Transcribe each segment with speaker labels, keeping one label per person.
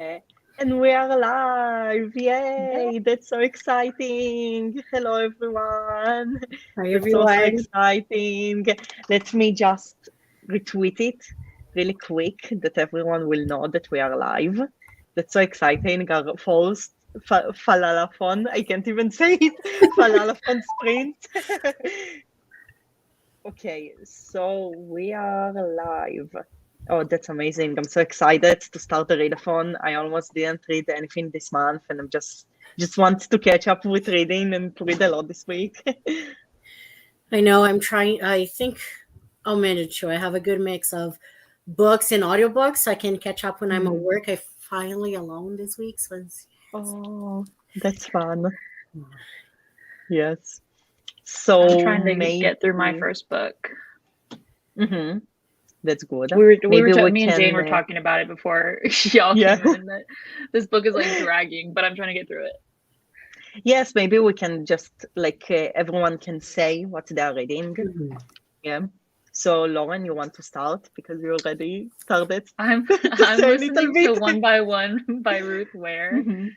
Speaker 1: Eh, And we are live! Yay! That's so exciting! Hello, everyone!
Speaker 2: Hi,
Speaker 1: That's so
Speaker 2: everyone.
Speaker 1: exciting! Let me just retweet it really quick that everyone will know that we are live. That's so exciting! Our first Falalathon. I can't even say it. Falalathon sprint. Okay, so we are live. Oh, that's amazing. I'm so excited to start the readathon. I almost didn't read anything this month, and I'm just want to catch up with reading and to read a lot this week.
Speaker 2: I know I'm trying. I think I'll manage to. I have a good mix of books and audiobooks. So I can catch up when I'm at
Speaker 1: Mhm.
Speaker 2: work. I finally alone this week. So
Speaker 1: Oh, that's fun.
Speaker 2: it's,
Speaker 1: Yes.
Speaker 3: I'm
Speaker 1: So
Speaker 3: trying to
Speaker 1: maybe
Speaker 3: get through my first book.
Speaker 1: hmm that's good.
Speaker 3: We were
Speaker 1: Maybe we
Speaker 3: me and Jane
Speaker 1: can,
Speaker 3: were talking about it before y'all
Speaker 1: yeah.
Speaker 3: came in that this book is like dragging, but I'm trying to get through it.
Speaker 1: Yes, maybe we can just like everyone can say what they are reading.
Speaker 2: Mhm.
Speaker 1: Yeah. So Lauren, you want to start because you already started
Speaker 3: I'm
Speaker 1: to
Speaker 3: I'm
Speaker 1: say a little
Speaker 3: listening to
Speaker 1: bit.
Speaker 3: One by One by Ruth Ware,
Speaker 1: Mhm.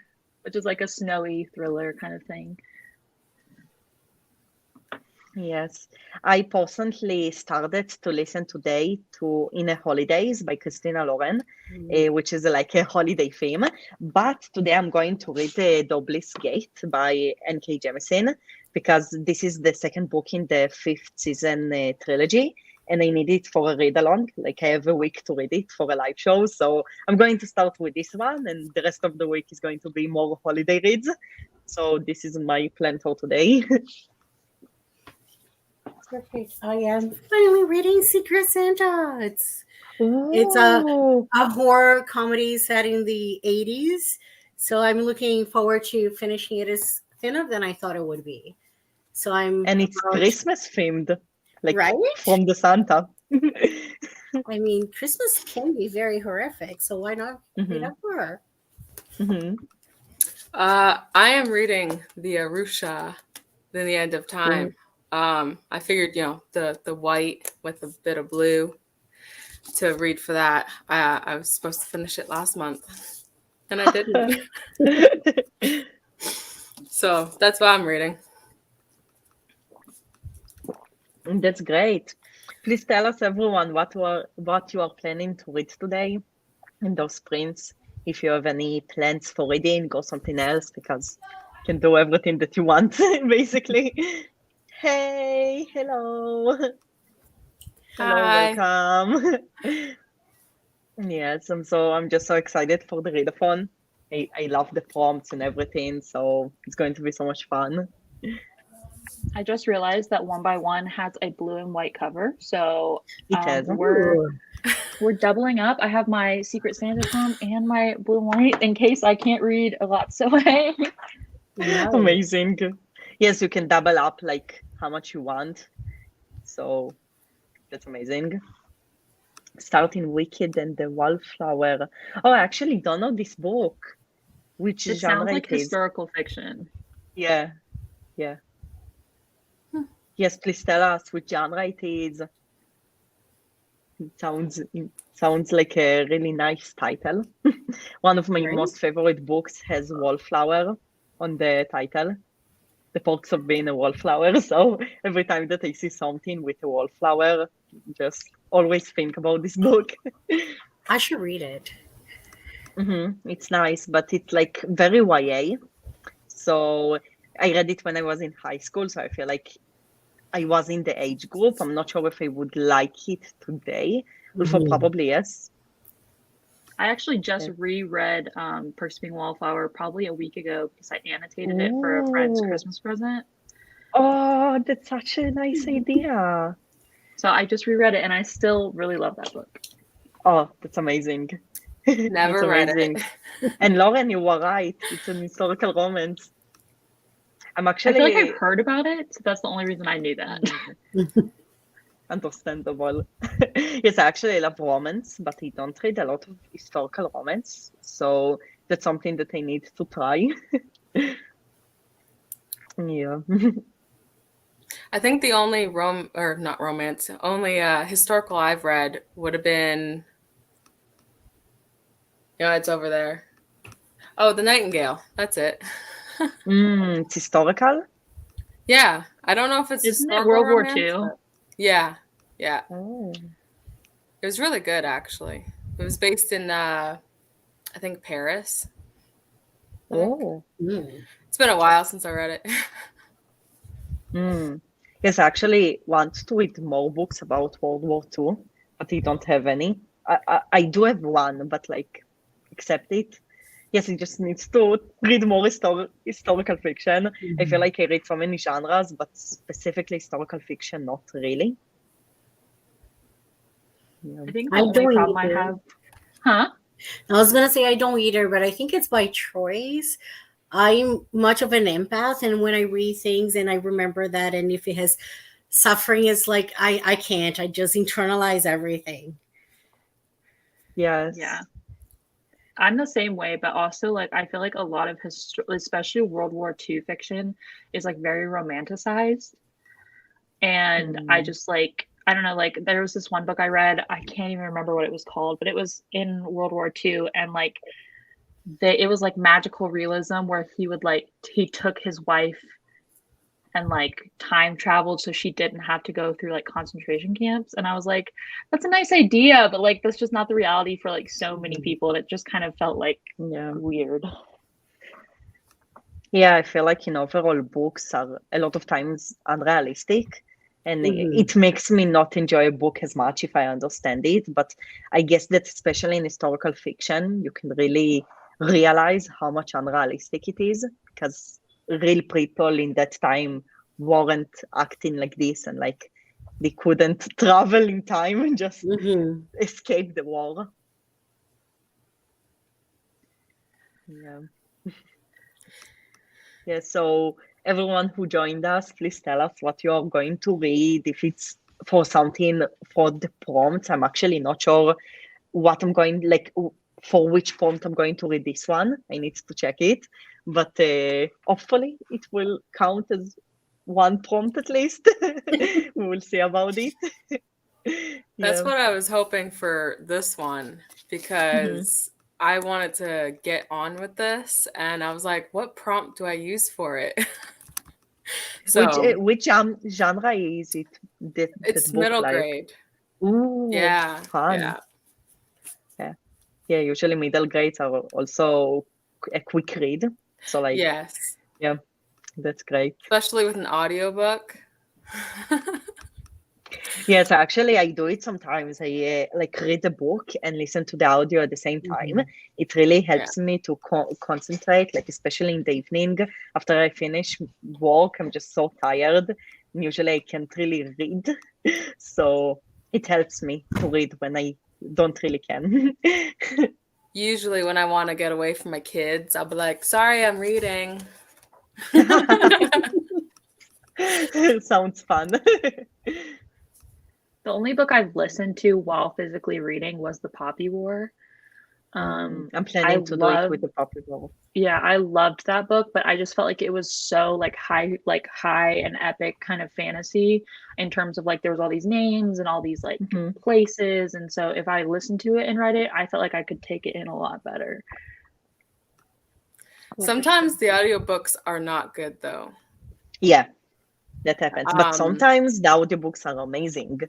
Speaker 3: which is like a snowy thriller kind of thing.
Speaker 1: Yes, I personally started to listen today to In a Holidays by Christina Lauren, which is like a holiday theme. But today I'm going to read The Obelisk Gate by N.K. Jemisin because this is the second book in the fifth season trilogy. And I need it for a read along. Like I have a week to read it for a live show. So I'm going to start with this one, and the rest of the week is going to be more holiday reads. So this is my plan for today.
Speaker 2: Perfect. I am finally reading Secret Santa. It's
Speaker 1: Ooh.
Speaker 2: a horror comedy set in the 80s. So I'm looking forward to finishing it. It's thinner than I thought it would be. So I'm
Speaker 1: And it's
Speaker 2: about
Speaker 1: Christmas themed, like
Speaker 2: right.
Speaker 1: from the Santa.
Speaker 2: I mean, Christmas can be very horrific, so why not read
Speaker 1: hmm
Speaker 2: a horror?
Speaker 1: hmm
Speaker 4: I am reading the Arusha, then the End of
Speaker 1: Ooh.
Speaker 4: Time. I figured, the white with a bit of blue to read for that. I was supposed to finish it last month, and I didn't. So that's what I'm reading.
Speaker 1: That's great. Please tell us, everyone, what you are planning to read today in those sprints. If you have any plans for reading or something else, because you can do everything that you want, basically. Hey, hello. Hello,
Speaker 4: Hi.
Speaker 1: welcome. Yes, I'm just so excited for the readathon. I love the prompts and everything, so it's going to be so much fun.
Speaker 3: I just realized that One by One has a blue and white cover, so
Speaker 1: It has.
Speaker 3: we're
Speaker 2: Ooh.
Speaker 3: we're doubling up. I have my Secret Santa tom and my blue and white in case I can't read a lot. So
Speaker 2: Nice.
Speaker 1: Amazing. Yes, you can double up like how much you want. So that's amazing. Starting Wicked and the Wallflower. Oh, I actually don't know this book. Which
Speaker 3: it sounds
Speaker 1: genre
Speaker 3: like
Speaker 1: it is?
Speaker 3: historical fiction.
Speaker 1: Yeah, yeah. Yes, please tell us which genre it is. It sounds like a really nice title. One of my
Speaker 2: Right?
Speaker 1: most favorite books has wallflower on the title. The perks of being a wallflower. So every time that I see something with a wallflower, just always think about this book.
Speaker 2: I should read it.
Speaker 1: It's nice, but it's like very YA. So I read it when I was in high school, so I feel like I was in the age group. I'm not sure if I would like it today. Also,
Speaker 2: Mhm.
Speaker 1: probably yes.
Speaker 3: I actually just
Speaker 1: Yeah.
Speaker 3: reread Perks of Being a Wallflower probably a week ago because I annotated it for a friend's
Speaker 1: Ooh.
Speaker 3: Christmas present.
Speaker 1: Oh, that's such a nice idea.
Speaker 3: So I just reread it and I still really love that book.
Speaker 1: Oh, that's amazing. That's
Speaker 4: Never read
Speaker 1: amazing.
Speaker 4: it.
Speaker 1: And Lauren, you were right. It's an historical romance. I'm
Speaker 3: I feel like I've
Speaker 1: actually
Speaker 3: heard about it. So that's the only reason I knew that.
Speaker 1: understandable. Yes, actually, I love romance, but I don't read a lot of historical romance. So that's something that I need to try. Yeah.
Speaker 4: I think the only not romance, only historical I've read would have been Yeah, it's over there. Oh, the Nightingale. That's it.
Speaker 1: It's historical.
Speaker 4: Yeah, I don't know if it's
Speaker 3: Isn't it
Speaker 4: historical
Speaker 3: World War
Speaker 4: romance,
Speaker 3: II?
Speaker 4: but yeah.
Speaker 1: Oh.
Speaker 4: It was really good, actually. It was based in, I think, Paris.
Speaker 1: Oh.
Speaker 4: It's been a while since I read it.
Speaker 1: Yes, I actually want to read more books about World War II, but I don't have any. I do have one, but like, accept it. Yes, it just needs to read more historical fiction. I feel like I read so many genres, but specifically historical fiction, not really. Yeah.
Speaker 3: I think
Speaker 2: I
Speaker 3: the only
Speaker 2: don't
Speaker 3: problem I
Speaker 2: either.
Speaker 3: have, huh?
Speaker 2: I was gonna say I don't either, but I think it's by choice. I'm much of an empath, and when I read things and I remember that, and if it has suffering, it's like I can't. I just internalize everything.
Speaker 1: Yes.
Speaker 3: Yeah. I'm the same way, but also like I feel like a lot of especially World War II fiction is like very romanticized. And I just like I don't know, like there was this one book I read, I can't even remember what it was called, but it was in World War II, and like it was like magical realism where he took his wife and like time traveled so she didn't have to go through like concentration camps. And I was like, that's a nice idea, but like that's just not the reality for like so many people. And it just kind of felt like weird.
Speaker 1: Yeah, I feel like overall books are a lot of times unrealistic, and it makes me not enjoy a book as much if I understand it. But I guess that especially in historical fiction, you can really realize how much unrealistic it is, because real people in that time weren't acting like this, and like they couldn't travel in time and just escape the war. Yeah. Yeah, so everyone who joined us, please tell us what you're going to read. If it's for something for the prompts, I'm actually not sure what I'm going, like for which prompt I'm going to read this one. I need to check it, but hopefully it will count as one prompt at least. We will see about it.
Speaker 4: That's what I was hoping for this one, because I wanted to get on with this, and I was like, what prompt do I use for it? So
Speaker 1: which genre is it?
Speaker 4: It's middle grade.
Speaker 1: Ooh,
Speaker 4: yeah,
Speaker 1: fun. Yeah, usually middle grades are also a quick read. So like,
Speaker 4: yes,
Speaker 1: yeah, that's great.
Speaker 4: Especially with an audiobook.
Speaker 1: Yes, actually, I do it sometimes. I like read a book and listen to the audio at the same time. It really helps me to concentrate, like especially in the evening after I finish work. I'm just so tired. And usually, I can't really read, so it helps me to read when I don't really can.
Speaker 4: Usually, when I want to get away from my kids, I'll be like, "Sorry, I'm reading."
Speaker 1: Sounds fun.
Speaker 3: The only book I've listened to while physically reading was The Poppy War.
Speaker 1: I'm planning to do it with The Poppy War.
Speaker 3: Yeah, I loved that book, but I just felt like it was so like high and epic kind of fantasy in terms of like there was all these names and all these like places, and so if I listened to it and read it, I felt like I could take it in a lot better.
Speaker 4: Sometimes the audiobooks are not good though.
Speaker 1: Yeah, that happens. But sometimes the audiobooks are amazing.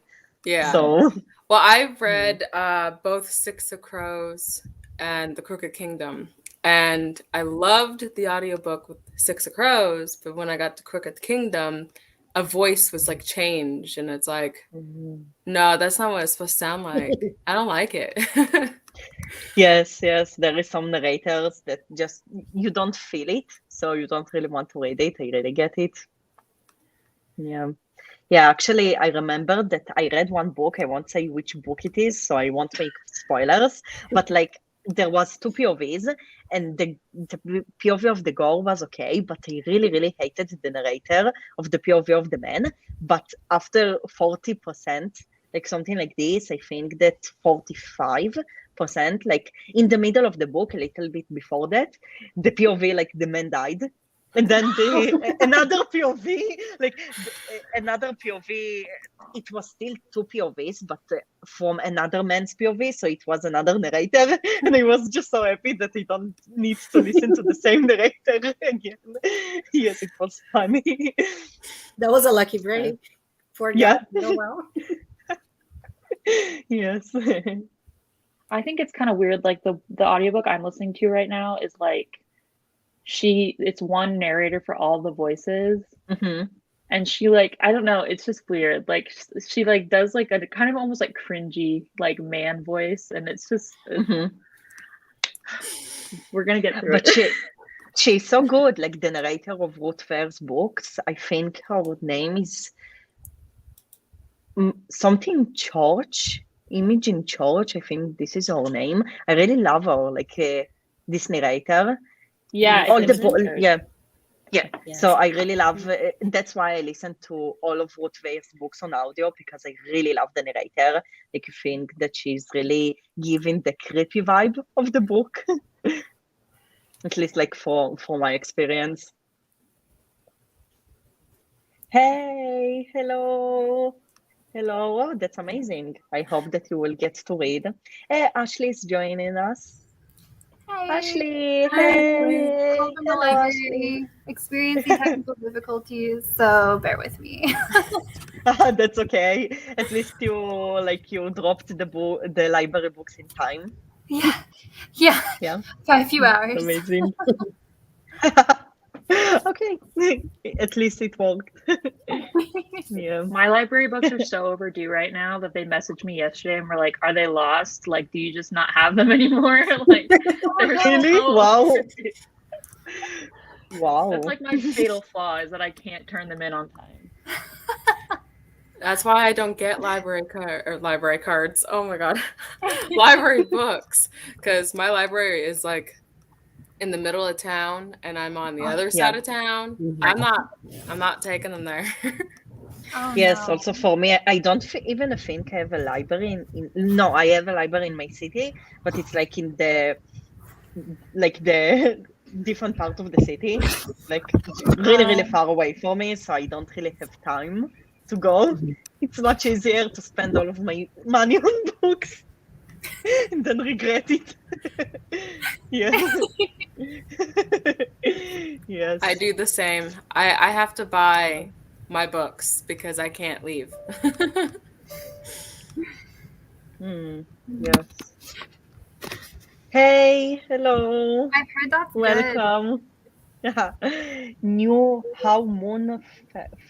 Speaker 4: Yeah.
Speaker 1: So
Speaker 4: well, I've read both Six of Crows and The Crooked Kingdom, and I loved the audiobook with Six of Crows, but when I got to Crooked Kingdom, a voice was like changed, and it's like, no, that's not what it's supposed to sound like. I don't like it.
Speaker 1: Yes, there is some narrators that just you don't feel it, so you don't really want to read it. I really get it. Yeah, actually, I remember that I read one book. I won't say which book it is, so I won't make spoilers. But like, there was two POVs, and the POV of the girl was okay, but I really, really hated the narrator of the POV of the man. But after 40%, like something like this, I think that 45%, like in the middle of the book, a little bit before that, the POV, like the man died. And then another POV, another POV, it was still two POVs, but from another man's POV, so it was another narrator, and I was just so happy that I don't need to listen to the same narrator again. Yes, it was funny.
Speaker 2: That was a lucky break. Poor guy.
Speaker 1: Yeah.
Speaker 2: Oh, well.
Speaker 1: Yes.
Speaker 3: I think it's kind of weird. Like the audiobook I'm listening to right now is like it's one narrator for all the voices.
Speaker 1: Mm-hmm.
Speaker 3: And she like, I don't know, it's just weird. Like she like does like a kind of almost like cringy like man voice, and it's just we're gonna get through
Speaker 1: But
Speaker 3: it.
Speaker 1: she's so good. Like the narrator of Ruth Fair's books, I think her name is something Church, Imogen Church. I think this is her name. I really love her. Like this narrator.
Speaker 3: Yeah,
Speaker 1: all
Speaker 3: it's
Speaker 1: the
Speaker 3: Imogen.
Speaker 1: yeah.
Speaker 2: Yes.
Speaker 1: So I really love. That's why I listen to all of Ruth Fair's books on audio, because I really love the narrator. Like I think that she's really giving the creepy vibe of the book. At least like for my experience. Hey, hello. Oh, that's amazing. I hope that you will get to read. Ashley is joining us.
Speaker 5: Hey.
Speaker 1: Ashley,
Speaker 5: Hi.
Speaker 1: hey.
Speaker 5: Welcome to the
Speaker 1: Hello, Ashley.
Speaker 5: library. Experiencing technical difficulties, so bear with me.
Speaker 1: That's okay. At least you dropped the library books in time.
Speaker 5: Yeah. By a few hours.
Speaker 1: Amazing. Okay. At least it worked. Yeah.
Speaker 3: My library books are so overdue right now that they messaged me yesterday and were like, "Are they lost? Like, do you just not have them anymore?" Like, they're
Speaker 1: Really?
Speaker 3: so
Speaker 1: Wow.
Speaker 3: overdue.
Speaker 1: Wow.
Speaker 3: That's like my fatal flaw, is that I can't turn them in on time.
Speaker 4: That's why I don't get library cards. Oh my god, library books, because my library is like in the middle of town, and I'm on the other side of town. I'm not taking them there.
Speaker 5: Oh,
Speaker 1: Yes,
Speaker 5: no.
Speaker 1: also for me, I don't even think I have a library no, I have a library in my city, but it's like in the different part of the city, like really far away from me, so I don't really have time to go. It's much easier to spend all of my money on books and then regret it. Yeah. Yes.
Speaker 4: I do the same. I have to buy my books because I can't leave.
Speaker 1: Yes. Hey, hello.
Speaker 5: I've heard that's good.
Speaker 1: Welcome. Knew how Moon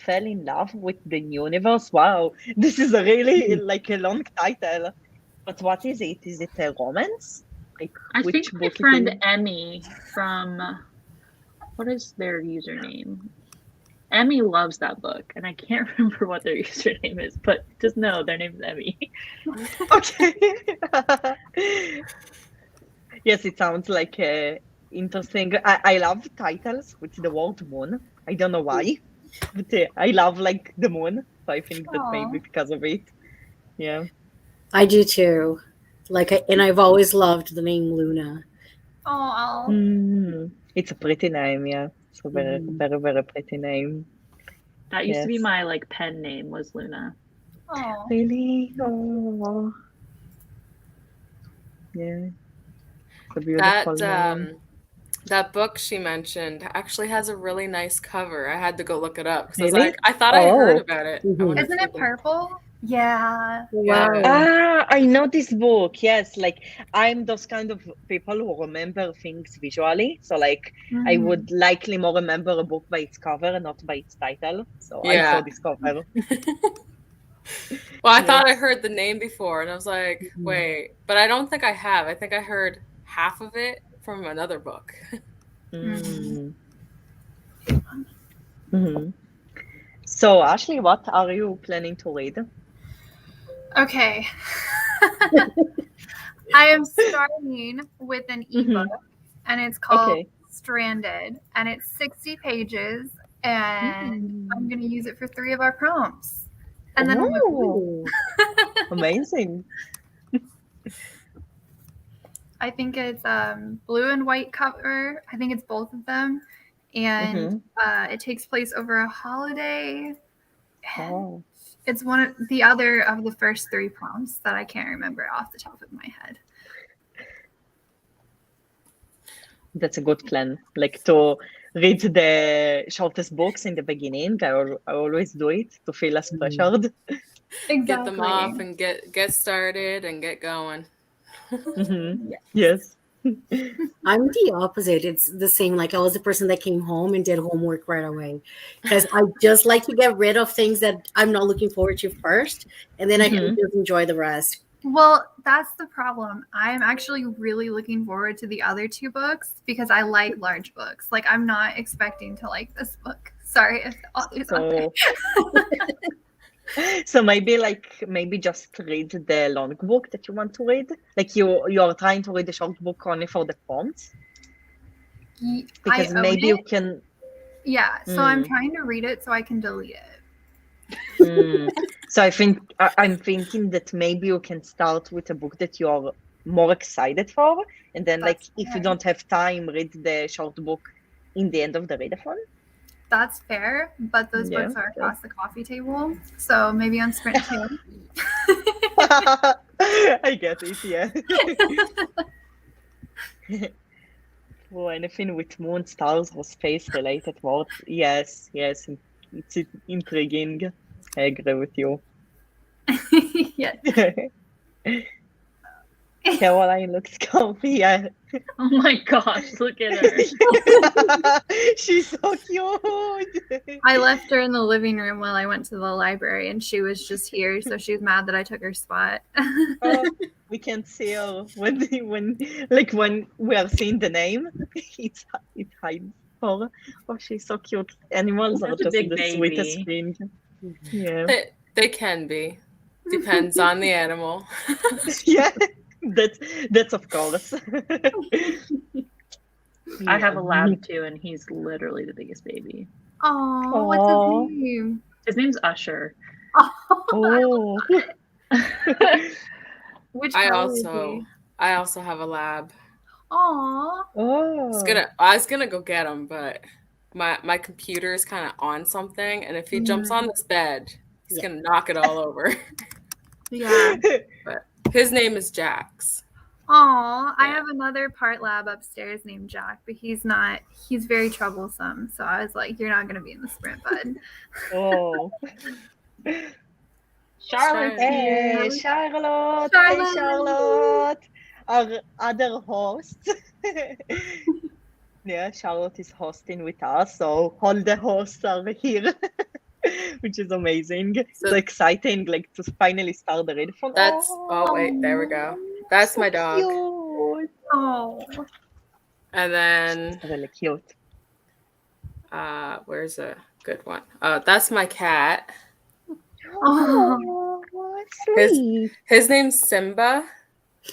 Speaker 1: fell in love with the universe. Wow, this is a really like a long title. But what is it? Is it a romance? Like
Speaker 3: I
Speaker 1: which
Speaker 3: think my
Speaker 1: book
Speaker 3: friend
Speaker 1: it is?
Speaker 3: Emmy from, what is their username? Emmy loves that book, and I can't remember what their username is, but just know their name is Emmy.
Speaker 1: Okay. Yes, it sounds like interesting. I love titles with the word moon. I don't know why, but I love like the moon, so I think that maybe because of it. Yeah.
Speaker 2: I do too. And I've always loved the name Luna.
Speaker 5: Oh.
Speaker 1: It's a pretty name, yeah. It's a very, very, very pretty name.
Speaker 3: That used to be my like pen name, was Luna.
Speaker 5: Oh.
Speaker 1: Really? Oh. Yeah. It's a beautiful name.
Speaker 4: That book she mentioned actually has a really nice cover. I had to go look it up because
Speaker 1: Really?
Speaker 4: I thought I heard about it.
Speaker 5: Isn't it purple? Yeah.
Speaker 2: Wow.
Speaker 1: I know this book. Yes, like I'm those kind of people who remember things visually. So like I would likely more remember a book by its cover and not by its title. So I saw this cover.
Speaker 4: Well, I thought I heard the name before, and I was like, wait, but I don't think I have. I think I heard half of it from another book.
Speaker 1: So Ashley, what are you planning to read?
Speaker 5: Okay. I am starting with an ebook, and it's called Stranded, and it's 60 pages, and I'm going to use it for 3 of our prompts. And then
Speaker 1: amazing.
Speaker 5: I think it's blue and white cover. I think it's both of them. and it takes place over a holiday.
Speaker 1: Oh.
Speaker 5: It's one of the other of the first 3 prompts that I can't remember off the top of my head.
Speaker 1: That's a good plan. Like to read the shortest books in the beginning. I always do it to feel less pressured.
Speaker 5: Exactly.
Speaker 4: Get them off and get started and get going.
Speaker 1: Yes.
Speaker 2: I'm the opposite. It's the same. Like I was the person that came home and did homework right away because I just like to get rid of things that I'm not looking forward to first, and then I can just enjoy the rest.
Speaker 5: Well, that's the problem. I'm actually really looking forward to the other 2 books because I like large books. Like I'm not expecting to like this book. Sorry if the author's out there.
Speaker 1: So maybe just read the long book that you want to read. Like you are trying to read the short book only for the prompts. Because maybe you can.
Speaker 5: Yeah, so I'm trying to read it so I can delete it.
Speaker 1: So I'm thinking that maybe you can start with a book that you are more excited for, and then if you don't have time, read the short book in the end of the readathon.
Speaker 5: That's fair, but those books are across the coffee table, so maybe on sprint 2.
Speaker 1: I get it, yeah. Oh, anything with moon, stars, or space-related words. Yes, it's intriguing. I agree with you.
Speaker 5: Yes.
Speaker 1: Caroline looks comfy. Yeah.
Speaker 3: Oh my gosh, look at her.
Speaker 1: She's so cute.
Speaker 5: I left her in the living room while I went to the library, and she was just here, so she was mad that I took her spot.
Speaker 1: We can see her when we are seeing the name, it hides her. Oh, she's so cute. Animals are just the sweetest thing. Yeah,
Speaker 4: they can be. Depends on the animal.
Speaker 1: Yeah. That's of course.
Speaker 3: I have a lab too, and he's literally the biggest baby.
Speaker 5: Oh, what's his name?
Speaker 3: His name's Usher.
Speaker 1: Oh.
Speaker 5: Which
Speaker 4: I
Speaker 5: color is he?
Speaker 4: also have a lab.
Speaker 5: Aw.
Speaker 1: Oh.
Speaker 4: I was gonna go get him, but my computer is kind of on something, and if he jumps on this bed, he's gonna knock it all over.
Speaker 5: Yeah.
Speaker 4: But his name is Jax.
Speaker 5: Aw, I have another part lab upstairs named Jack, but he's very troublesome. So I was like, you're not going to be in the sprint, bud.
Speaker 1: Oh.
Speaker 3: Charlotte.
Speaker 1: Hey, Charlotte. Hey, Charlotte. Our other host. Yeah, Charlotte is hosting with us, so all the hosts are here. Which is amazing. So exciting, to finally start the readathon.
Speaker 4: Wait, there we go. That's so my dog.
Speaker 1: Cute.
Speaker 5: Oh.
Speaker 4: And then
Speaker 1: it's really cute.
Speaker 4: Where's a good one? That's my cat.
Speaker 1: Oh, sweet.
Speaker 4: His name's Simba.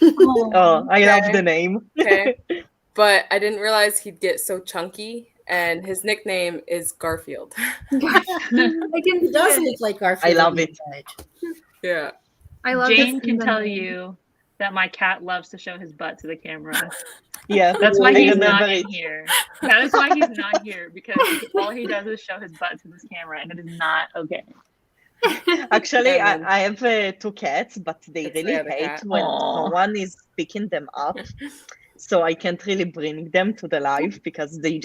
Speaker 1: Oh, I love the name.
Speaker 4: Okay. But I didn't realize he'd get so chunky. And his nickname is Garfield.
Speaker 2: He does look like Garfield.
Speaker 1: I love it.
Speaker 4: Yeah.
Speaker 5: I love
Speaker 3: Jane can tell you that my cat loves to show his butt to the camera.
Speaker 1: Yeah.
Speaker 3: That's why he's not in here. That is why he's not here, because all he does is show his butt to this camera, and it is not okay.
Speaker 1: Actually, I have 2 cats, but they really hate when no one is picking them up. So I can't really bring them to the live because they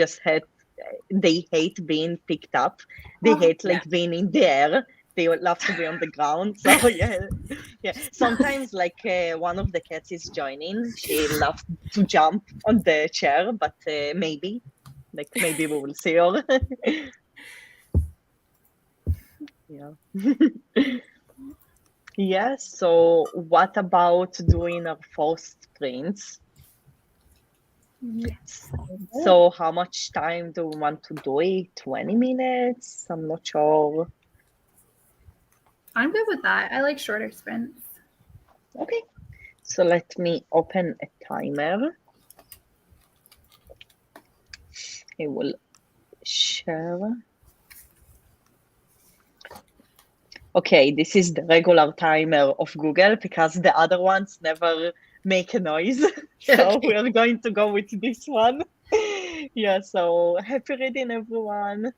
Speaker 1: hate being picked up. They hate being in the air. They would love to be on the ground. So yeah. Sometimes one of the cats is joining. She loves to jump on the chair, but maybe we will see her. Yeah. Yeah. So what about doing our first sprints?
Speaker 5: Yes.
Speaker 1: So how much time do we want to do it? 20 minutes? I'm not sure.
Speaker 5: I'm good with that. I like shorter sprints.
Speaker 1: Okay. So let me open a timer. I will share. Okay, this is the regular timer of Google because the other ones never make a noise. So we are going to go with this one. Yeah, so happy reading, everyone.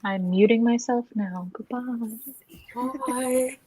Speaker 3: I'm muting myself now. Goodbye.
Speaker 4: Bye.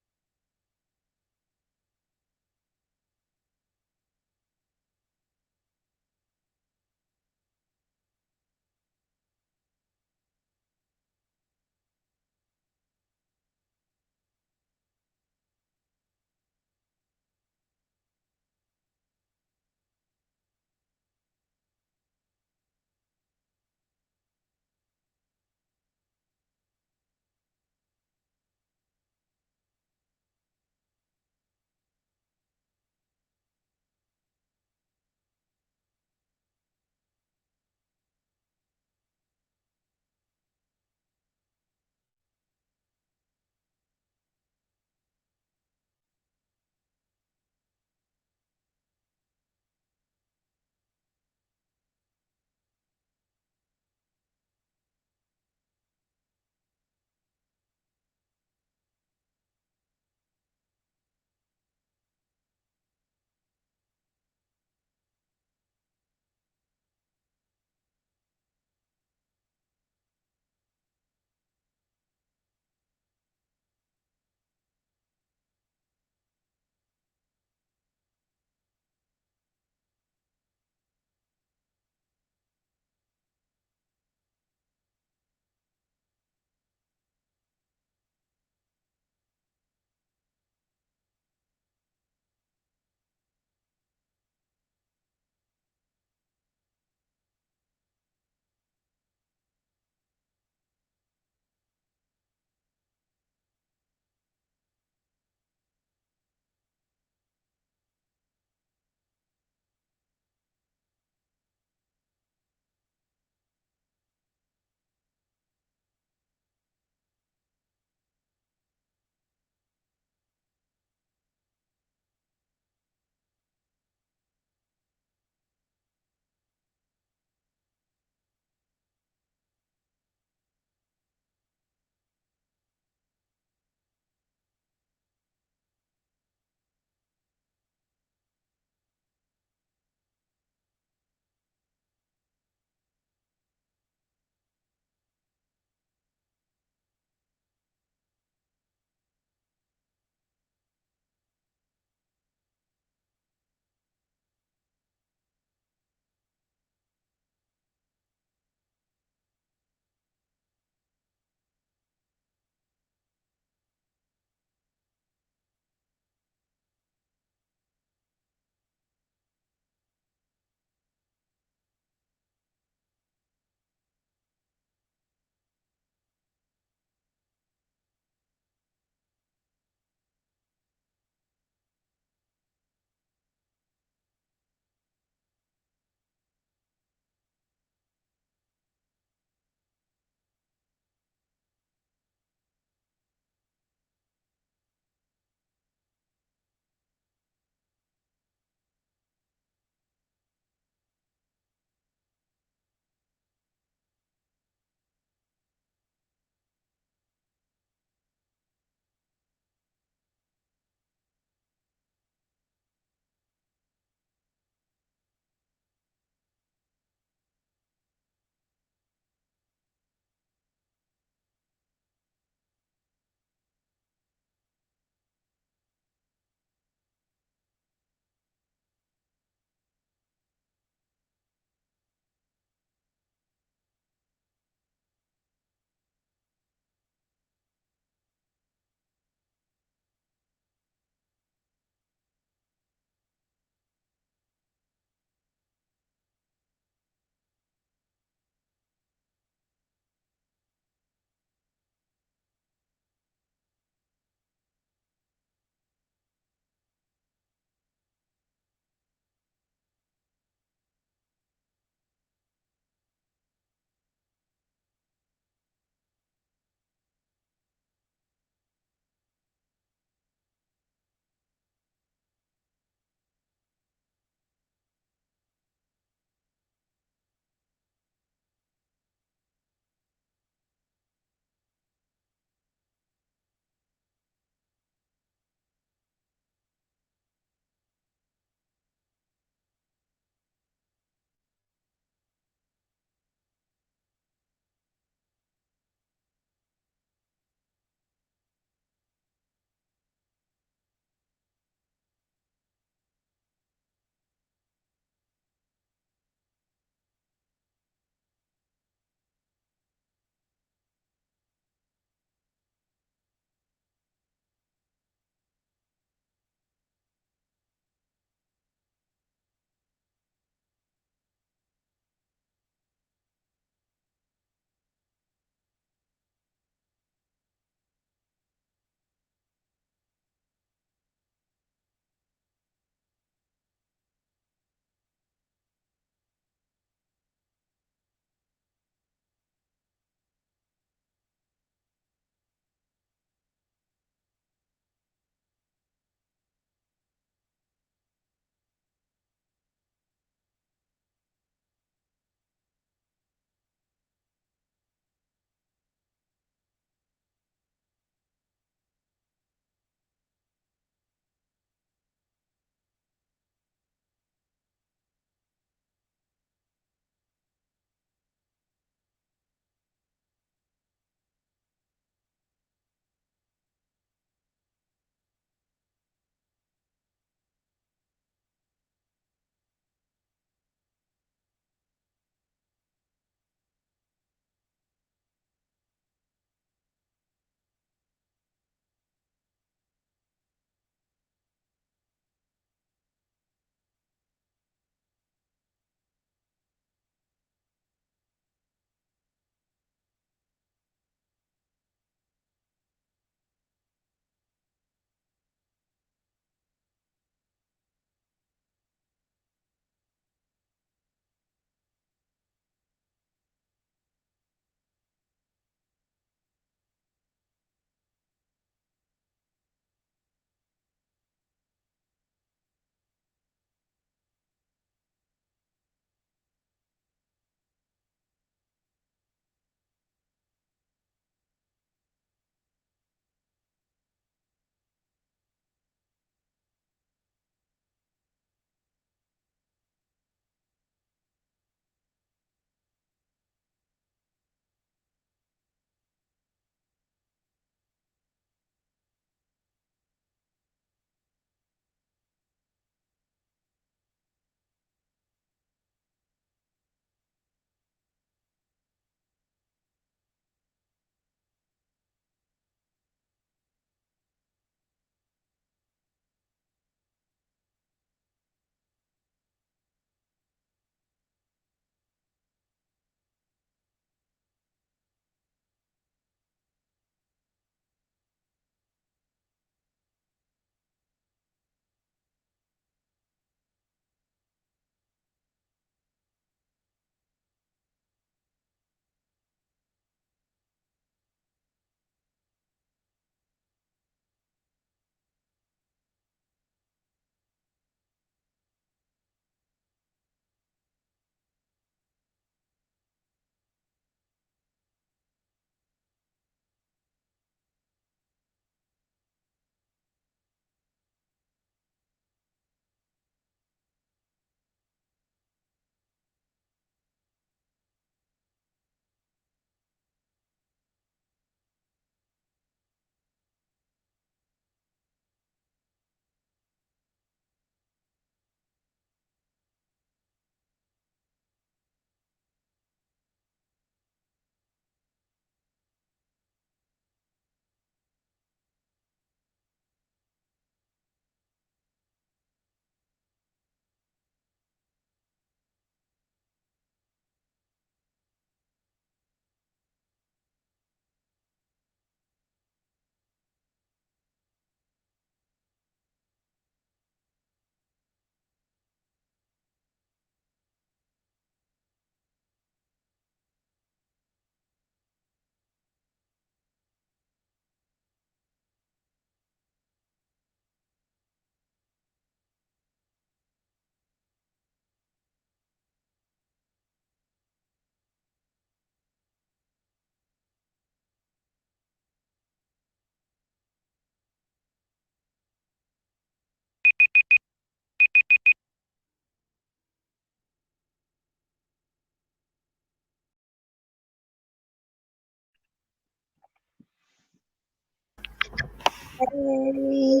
Speaker 1: Hey.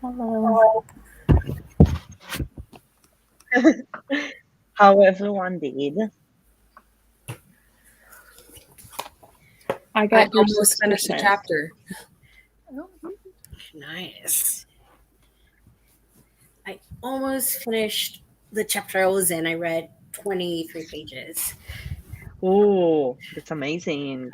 Speaker 1: Hello. How everyone did.
Speaker 3: I
Speaker 4: I
Speaker 3: got through
Speaker 4: almost finished the
Speaker 3: 6%.
Speaker 4: chapter.
Speaker 2: Nice. I almost finished the chapter I was in. I read 23 pages.
Speaker 1: Oh, that's amazing.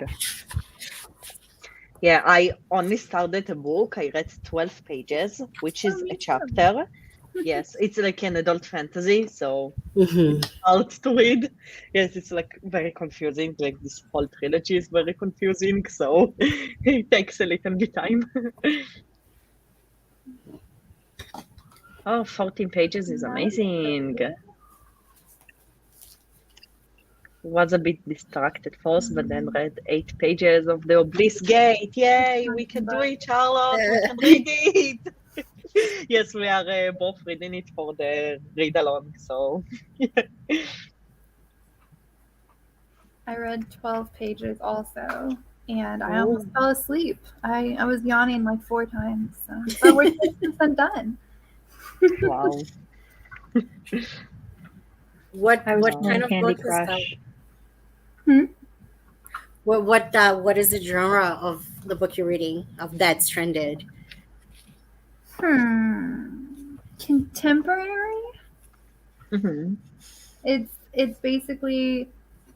Speaker 1: Yeah, I only started a book. I read 12 pages, which is
Speaker 5: me
Speaker 1: a
Speaker 5: too.
Speaker 1: chapter. Yes, it's like an adult fantasy, so
Speaker 2: Mm-hmm.
Speaker 1: it's hard to read. Yes, it's like very confusing. Like this whole trilogy is very confusing, so it takes a little bit time. Oh, 14 pages is amazing. Was a bit distracted first, but then read 8 pages of the Obelisk Gate. Yay, we can do it, Charlotte. We can read it. Yes, we are both reading it for the read along. So,
Speaker 5: I read 12 pages also, and I almost fell asleep. I was yawning like 4 times. So. But we're 6% done.
Speaker 1: wow.
Speaker 2: What
Speaker 3: I was
Speaker 2: kind
Speaker 3: playing
Speaker 2: of
Speaker 3: Candy
Speaker 2: book is that?
Speaker 3: Crush.
Speaker 2: What is the genre of the book you're reading of That's Trended?
Speaker 5: Contemporary?
Speaker 1: Mhm.
Speaker 5: It's basically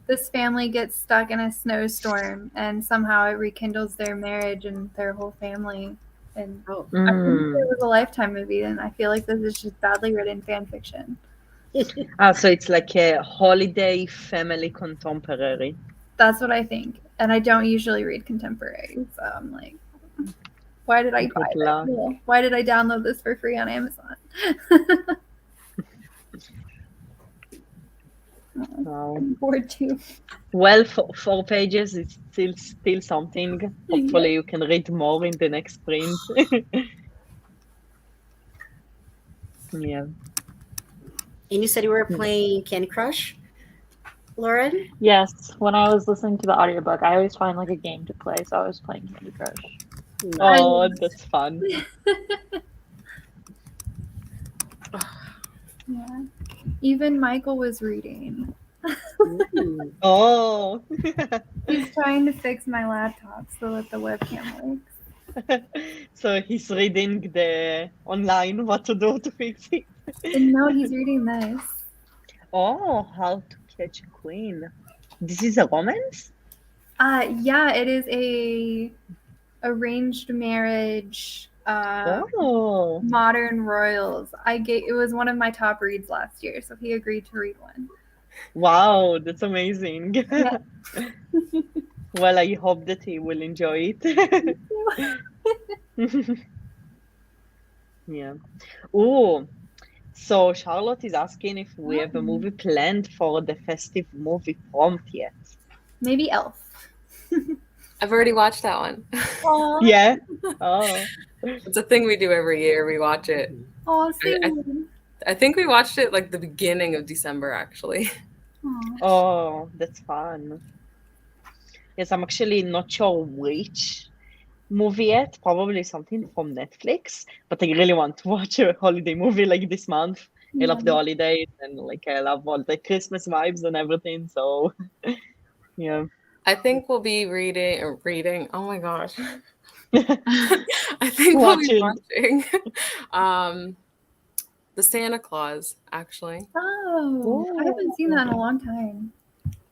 Speaker 5: this family gets stuck in a snowstorm and somehow it rekindles their marriage and their whole family. And
Speaker 2: Oh,
Speaker 5: I think
Speaker 1: Mm.
Speaker 5: it was a Lifetime movie, and I feel like this is just badly written fan fiction.
Speaker 1: So it's like a holiday family contemporary.
Speaker 5: That's what I think. And I don't usually read contemporary, so I'm like, why did I buy
Speaker 1: Good
Speaker 5: this?
Speaker 1: luck.
Speaker 5: Why did I download this for free on Amazon?
Speaker 1: Wow.
Speaker 5: I'm bored too.
Speaker 1: Well, 4 pages is still something. Hopefully, you can read more in the next print. Yeah.
Speaker 2: and you said you were playing Candy Crush, Lauren?
Speaker 3: Yes, when I was listening to the audiobook, I always find like a game to play, so I was playing Candy Crush.
Speaker 1: Oh, that's fun.
Speaker 5: Yeah. Even Michael was reading.
Speaker 1: Oh.
Speaker 5: He's trying to fix my laptop so that the webcam works.
Speaker 1: So he's reading the online what to do to fix it.
Speaker 5: And no, he's reading this.
Speaker 1: Oh, How to Catch a Queen. This is a romance?
Speaker 5: Yeah, it is a arranged marriage,
Speaker 1: Oh.
Speaker 5: modern royals. It was one of my top reads last year, so he agreed to read one.
Speaker 1: Wow, that's amazing.
Speaker 5: Yeah.
Speaker 1: Well, I hope that he will enjoy it. Yeah. Oh, so Charlotte is asking if we have a movie planned for the festive movie prompt yet.
Speaker 5: Maybe Elf.
Speaker 4: I've already watched that one.
Speaker 5: Aw.
Speaker 1: Yeah. Oh.
Speaker 4: It's a thing we do every year. We watch it.
Speaker 5: Aw, same.
Speaker 4: I think we watched it like the beginning of December, actually.
Speaker 5: Aw.
Speaker 1: Oh, that's fun. Yes, I'm actually not sure which movie yet. Probably something from Netflix, but I really want to watch a holiday movie like this month. I love the holidays and like I love all the Christmas vibes and everything. So, yeah.
Speaker 4: I think we'll be reading. Oh my gosh. I think we'll be watching the Santa Claus, actually.
Speaker 5: Oh, I haven't seen that in a long time.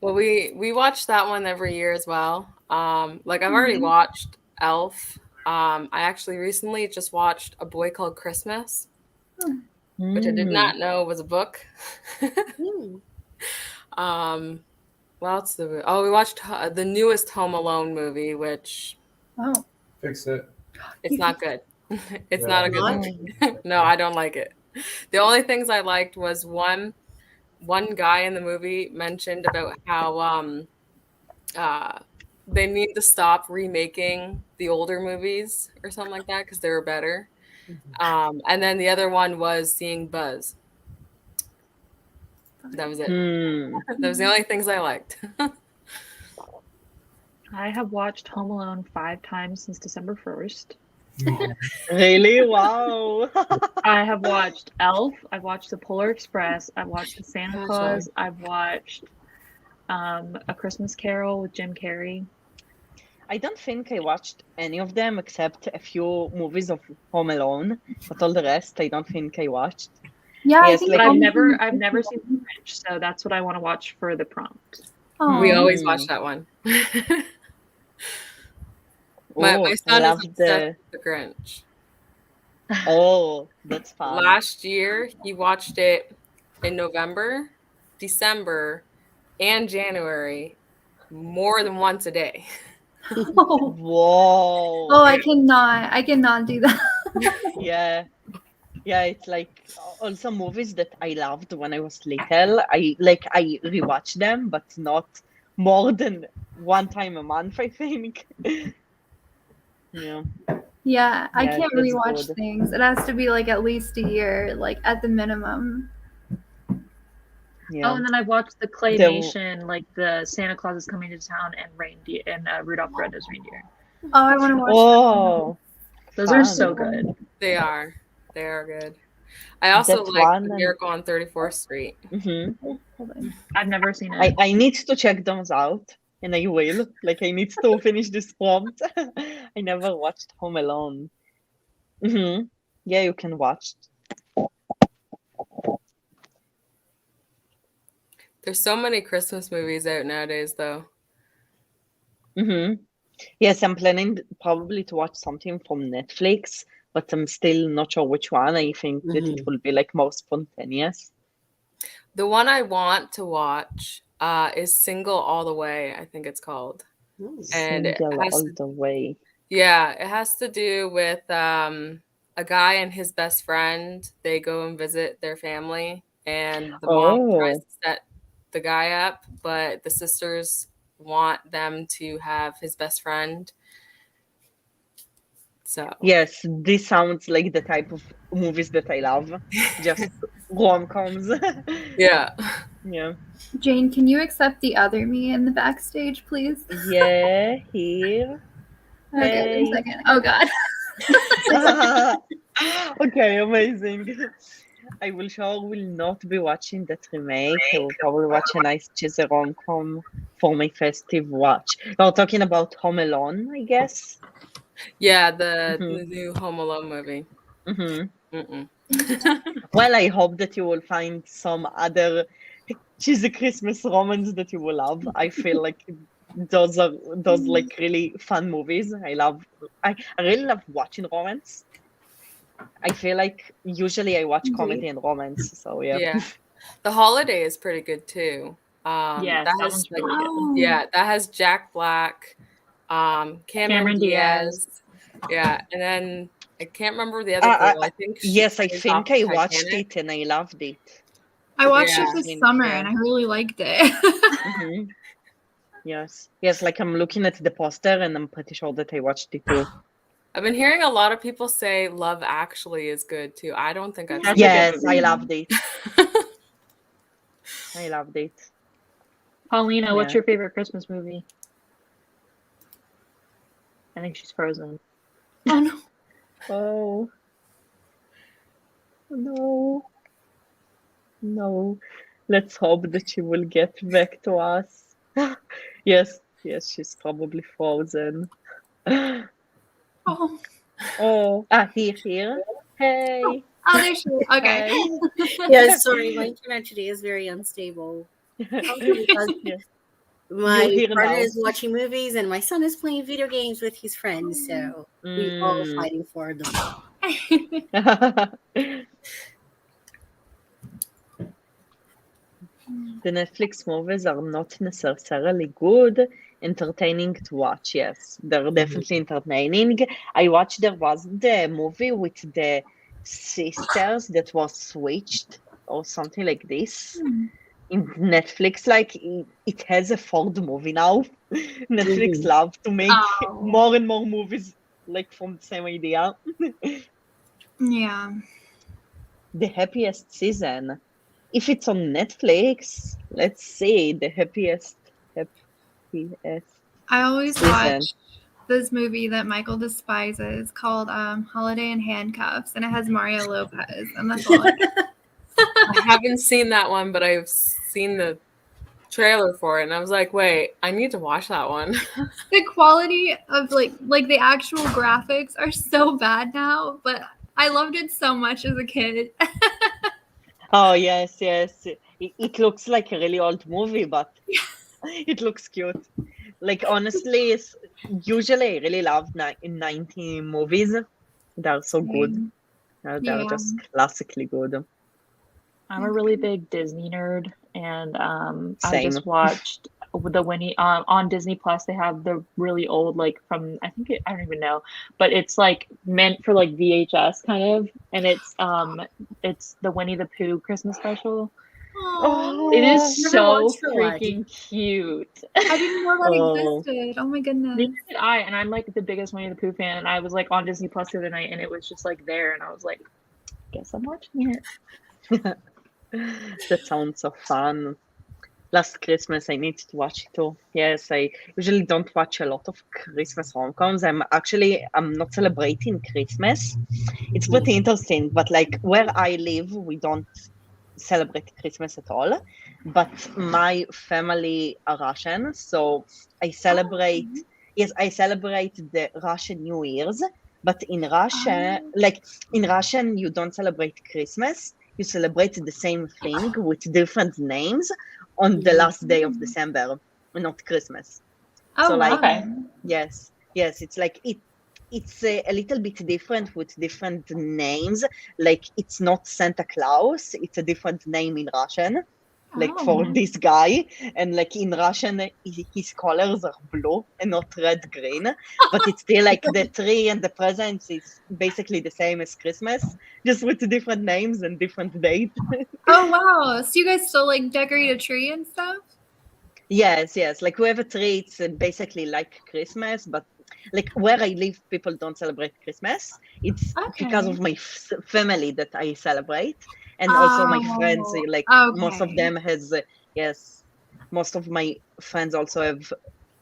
Speaker 4: Well, we watch that one every year as well. Like I've already watched Elf. I actually recently just watched A Boy Called Christmas, which I did not know was a book. What else did we? Oh, we watched the newest Home Alone movie, which
Speaker 6: Fix it.
Speaker 4: it's not good. It's not a good movie. No, I don't like it. The only things I liked was one guy in the movie mentioned about how they need to stop remaking the older movies or something like that because they were better. And then the other one was seeing Buzz. That was it. That was the only things I liked.
Speaker 3: I have watched Home Alone 5 times since December 1st.
Speaker 1: Really? Wow.
Speaker 3: I have watched Elf. I've watched The Polar Express. I've watched The Santa
Speaker 4: That's
Speaker 3: Claus. I've watched A Christmas Carol with Jim Carrey.
Speaker 1: I don't think I watched any of them except a few movies of Home Alone, but all the rest I don't think I watched.
Speaker 5: Yeah, I
Speaker 1: Yes,
Speaker 5: think
Speaker 3: But
Speaker 1: like
Speaker 3: I've never seen The Grinch, so that's what I want to watch for the prompt.
Speaker 4: We
Speaker 5: Aw.
Speaker 4: always watch that one. my
Speaker 1: I
Speaker 4: son is
Speaker 1: love
Speaker 4: obsessed with The Grinch.
Speaker 1: Oh, that's fun.
Speaker 4: Last year, he watched it in November, December, and January more than once a day.
Speaker 1: Whoa.
Speaker 5: Oh, I cannot do that.
Speaker 1: Yeah. Yeah, it's like also movies that I loved when I was little. I rewatch them, but not more than one time a month, I think. Yeah.
Speaker 5: Yeah, I
Speaker 1: Yeah,
Speaker 5: can't
Speaker 1: that's
Speaker 5: rewatch
Speaker 1: good.
Speaker 5: things. It has to be like at least a year, like at the minimum.
Speaker 1: Yeah.
Speaker 3: Oh, and then I've watched the claymation, like the Santa Claus is coming to town and reindeer and Rudolph the Red-Nosed Reindeer.
Speaker 5: Oh, I want to watch
Speaker 1: Oh,
Speaker 3: Those are
Speaker 1: fun.
Speaker 3: so good.
Speaker 4: They are good. I also
Speaker 1: That
Speaker 4: like
Speaker 1: one
Speaker 4: The
Speaker 1: and-
Speaker 4: Miracle on 34th Street.
Speaker 1: Mhm.
Speaker 3: I've never seen it.
Speaker 1: I need to check those out, and I will. Like, I need to finish this prompt. I never watched Home Alone. Yeah, you can watch.
Speaker 4: There's so many Christmas movies out nowadays, though.
Speaker 1: Yes, I'm planning probably to watch something from Netflix, but I'm still not sure which one. I think that it will be like more spontaneous.
Speaker 4: The one I want to watch is Single All the Way, I think it's called. And it
Speaker 1: Single
Speaker 4: has
Speaker 1: all
Speaker 4: to-
Speaker 1: the way.
Speaker 4: Yeah, it has to do with a guy and his best friend. They go and visit their family, and the mom tries to set the guy up, but the sisters want them to have his best friend. So
Speaker 1: Yes, this sounds like the type of movies that I love. Just rom-coms.
Speaker 4: yeah.
Speaker 1: Yeah.
Speaker 5: Jane, can you accept the other me in the backstage, please?
Speaker 1: Yeah, here.
Speaker 5: Okay, wait a
Speaker 1: Hey.
Speaker 5: second. Oh God.
Speaker 1: Okay, amazing. I will not be watching that remake. I will probably watch a nice cheesy rom-com for my festive watch. We're talking about Home Alone, I guess.
Speaker 4: Yeah, the new Home Alone movie.
Speaker 1: Well, I hope that you will find some other cheesy Christmas romance that you will love. I feel like those like really fun movies. I really love watching romance. I feel like usually I watch comedy and romance, so yeah.
Speaker 4: Yeah. The Holiday is pretty good too.
Speaker 3: Yes, that one's really good.
Speaker 4: Yeah, that has Jack Black, Cameron Diaz. Yeah, and then I can't remember the other girl. I think
Speaker 1: yes, I
Speaker 4: plays
Speaker 1: think
Speaker 4: off
Speaker 1: I
Speaker 4: Titanic.
Speaker 1: watched it and I loved it.
Speaker 5: I watched
Speaker 4: Yeah.
Speaker 5: it this summer and I really liked it.
Speaker 1: Yes, like I'm looking at the poster and I'm pretty sure that I watched it too.
Speaker 4: I've been hearing a lot of people say Love Actually is good too. I don't think I've seen
Speaker 1: Yes,
Speaker 4: it.
Speaker 1: I loved it. I loved it.
Speaker 3: Paulina, what's
Speaker 1: Yeah.
Speaker 3: your favorite Christmas movie? I think she's frozen.
Speaker 5: Oh no.
Speaker 1: Oh. No. Let's hope that she will get back to us. Yes, she's probably frozen.
Speaker 5: Oh.
Speaker 1: Here. Hey.
Speaker 5: Oh, there she is. Okay.
Speaker 2: Yes, sorry, my internet today is very unstable. Because
Speaker 1: Yes.
Speaker 2: my
Speaker 1: You're here
Speaker 2: partner
Speaker 1: now.
Speaker 2: is watching movies and my son is playing video games with his friends, so we all fighting for them.
Speaker 1: The Netflix movies are not necessarily good, entertaining to watch. Yes, they're definitely entertaining. I watched, there was the movie with the sisters that was switched or something like this in Netflix. Like it has a fourth movie now. Netflix love to make more and more movies like from the same idea.
Speaker 5: Yeah.
Speaker 1: The Happiest Season. If it's on Netflix, let's see. The happiest
Speaker 5: I always
Speaker 1: season.
Speaker 5: watch this movie that Michael despises called Holiday in Handcuffs, and it has Mario Lopez, and that's all.
Speaker 4: I haven't seen that one, but I've seen the trailer for it, and I was like, wait, I need to watch that one.
Speaker 5: The quality of like the actual graphics are so bad now, but I loved it so much as a kid.
Speaker 1: Oh, yes. It looks like a really old movie, but it looks cute. Like, honestly, usually I really love 90 movies. They're so good. They're just classically good.
Speaker 3: I'm a really big Disney nerd, and I
Speaker 1: Same.
Speaker 3: just watched the Winnie on Disney Plus. They have the really old, like from I don't even know, but it's like meant for like VHS kind of, and it's the Winnie the Pooh Christmas special.
Speaker 5: Oh,
Speaker 3: It is
Speaker 2: Never
Speaker 3: so
Speaker 2: watched the one.
Speaker 3: freaking cute.
Speaker 5: I didn't know that existed. Oh my goodness.
Speaker 3: Neither did I, and I'm like the biggest Winnie the Pooh fan, and I was like on Disney Plus the other night, and it was just like there, and I was like, guess I'm watching it.
Speaker 1: That sounds so fun. Last Christmas, I need to watch it too. Yes, I usually don't watch a lot of Christmas rom-coms. I'm not celebrating Christmas. It's pretty interesting, but like where I live, we don't celebrate Christmas at all. But my family are Russian, so I celebrate. Yes, I celebrate the Russian New Year's. But in Russia, like in Russian, you don't celebrate Christmas. You celebrate the same thing with different names on the last day of December, not Christmas.
Speaker 5: Oh,
Speaker 1: so like,
Speaker 3: okay.
Speaker 1: yes, it's like it's a little bit different with different names. Like it's not Santa Claus, it's a different name in Russian. Like for this guy, and like in Russian, his colors are blue and not red green, but it's still like the tree and the presents is basically the same as Christmas, just with different names and different dates.
Speaker 5: Oh wow! So you guys still like decorate a tree and stuff?
Speaker 1: Yes. Like we have a tree. It's basically like Christmas, but like where I live, people don't celebrate Christmas. It's because of my family that I celebrate. And also my friends, like most of them most of my friends also have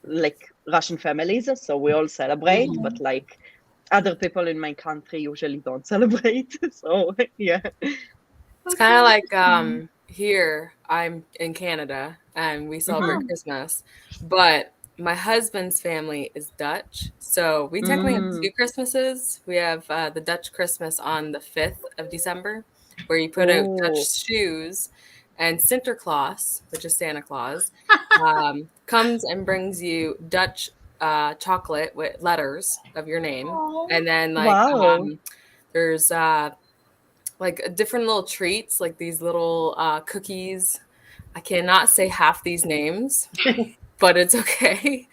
Speaker 1: like Russian families, so we all celebrate, but like other people in my country usually don't celebrate. So yeah.
Speaker 4: It's kind of like here, I'm in Canada and we celebrate Christmas, but my husband's family is Dutch, so we technically have 2 Christmases. We have the Dutch Christmas on the 5th of December, where you put out Dutch shoes, and Santa Claus, which is Santa Claus, comes and brings you Dutch chocolate with letters of your name. And then like there's like different little treats, like these little cookies. I cannot say half these names, but it's okay.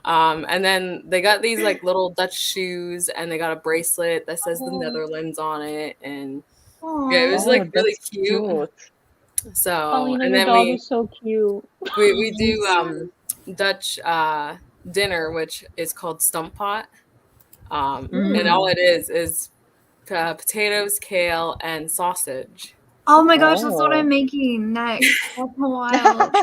Speaker 4: And then they got these like little Dutch shoes, and they got a bracelet that says the Netherlands on it, and yeah, it was like really cute. So
Speaker 3: and
Speaker 4: then
Speaker 3: your dog is so cute.
Speaker 4: We do Dutch dinner, which is called stump pot, and all it is potatoes, kale, and sausage.
Speaker 5: Oh my gosh, that's what I'm making next. That's wild.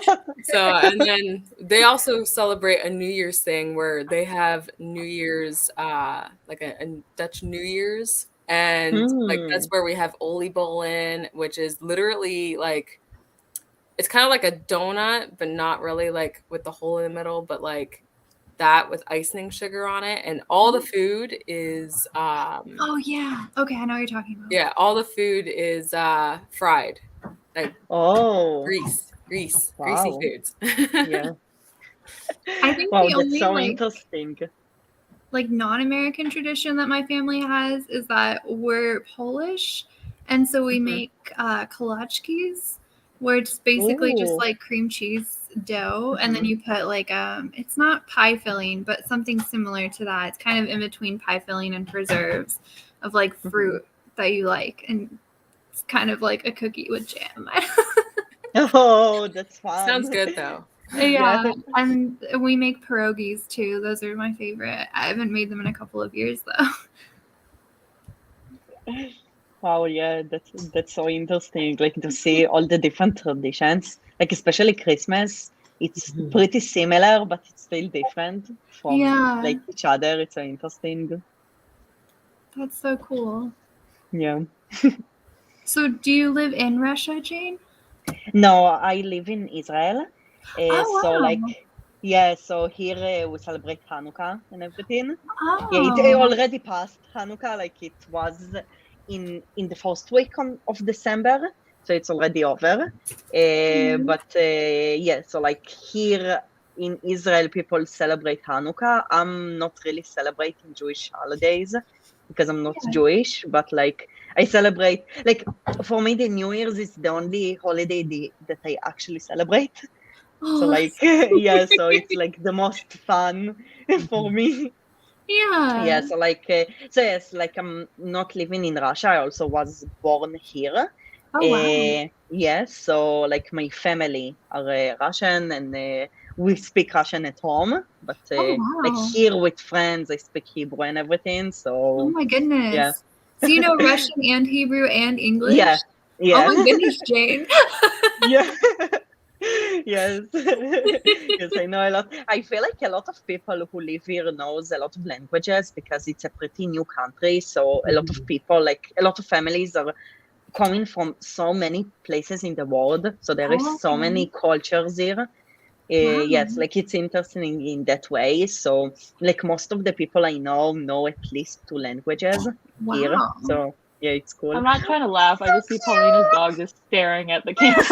Speaker 4: So, and then they also celebrate a New Year's thing where they have New Year's, like a Dutch New Year's. And like that's where we have oliebollen, which is literally like, it's kind of like a donut, but not really like with the hole in the middle, but like that with icing sugar on it. And all the food is
Speaker 5: oh yeah, okay, I know what you're talking about.
Speaker 4: Yeah, all the food is fried, like greasy foods.
Speaker 1: Yeah.
Speaker 5: I think the only
Speaker 1: that's so interesting.
Speaker 5: Like non-American tradition that my family has is that we're Polish, and so we make kolaczkis, where it's basically just like cream cheese dough, and then you put like it's not pie filling, but something similar to that. It's kind of in between pie filling and preserves of like fruit that you like, and it's kind of like a cookie with jam.
Speaker 1: Oh, that's fun.
Speaker 4: Sounds good though.
Speaker 5: Yeah, and we make pierogies too. Those are my favorite. I haven't made them in a couple of years though.
Speaker 1: Wow, yeah, that's so interesting. Like to see all the different traditions, like especially Christmas. it's pretty similar, but it's still different from like each other. It's so interesting.
Speaker 5: That's so cool.
Speaker 1: Yeah.
Speaker 5: So do you live in Russia, Jane?
Speaker 1: No, I live in Israel. So
Speaker 5: wow.
Speaker 1: like, yeah, so here we celebrate Hanukkah and everything.
Speaker 5: Oh.
Speaker 1: Yeah, it already passed Hanukkah, like it was in the first week of December, so it's already over. But yeah, so like here in Israel, people celebrate Hanukkah. I'm not really celebrating Jewish holidays because I'm not Jewish, but like I celebrate, like for me, the New Year's is the only holiday that I actually celebrate. So like, yeah, so it's like the most fun for me. Yeah, so like, so yes, like I'm not living in Russia. I also was born here.
Speaker 5: Oh, wow.
Speaker 1: Yes, so like my family are Russian, and we speak Russian at home. But like here with friends, I speak Hebrew and everything. So
Speaker 5: oh my goodness.
Speaker 1: Yeah.
Speaker 5: So you know Russian and Hebrew and English?
Speaker 1: Yeah.
Speaker 5: Oh my goodness, Jane.
Speaker 1: Yeah. Yes. Yes, I know a lot. I feel like a lot of people who live here knows a lot of languages because it's a pretty new country. So a lot of people, like a lot of families are coming from so many places in the world. So there is so many cultures here. Yes, like it's interesting in that way. So like most of the people I know at least 2 languages here. So yeah, it's cool.
Speaker 3: I'm not trying to laugh. I just see Paulina's dog just staring at the camera.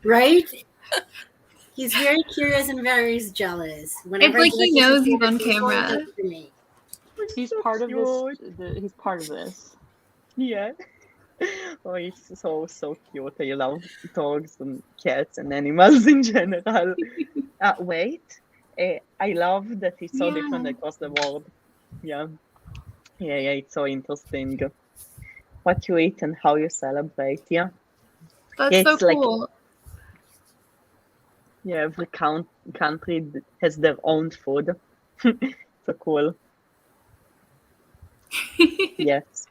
Speaker 2: Right? He's very curious and very jealous. Whenever
Speaker 5: it's like he knows he's on camera.
Speaker 3: He's part of this. He's part of this.
Speaker 1: Yeah. Oh, it's so cute. I love dogs and cats and animals in general. Wait, I love that it's so different across the world. Yeah. Yeah, it's so interesting. What you eat and how you celebrate, yeah.
Speaker 5: That's so cool.
Speaker 1: Like, yeah, every country has their own food. So cool. Yes.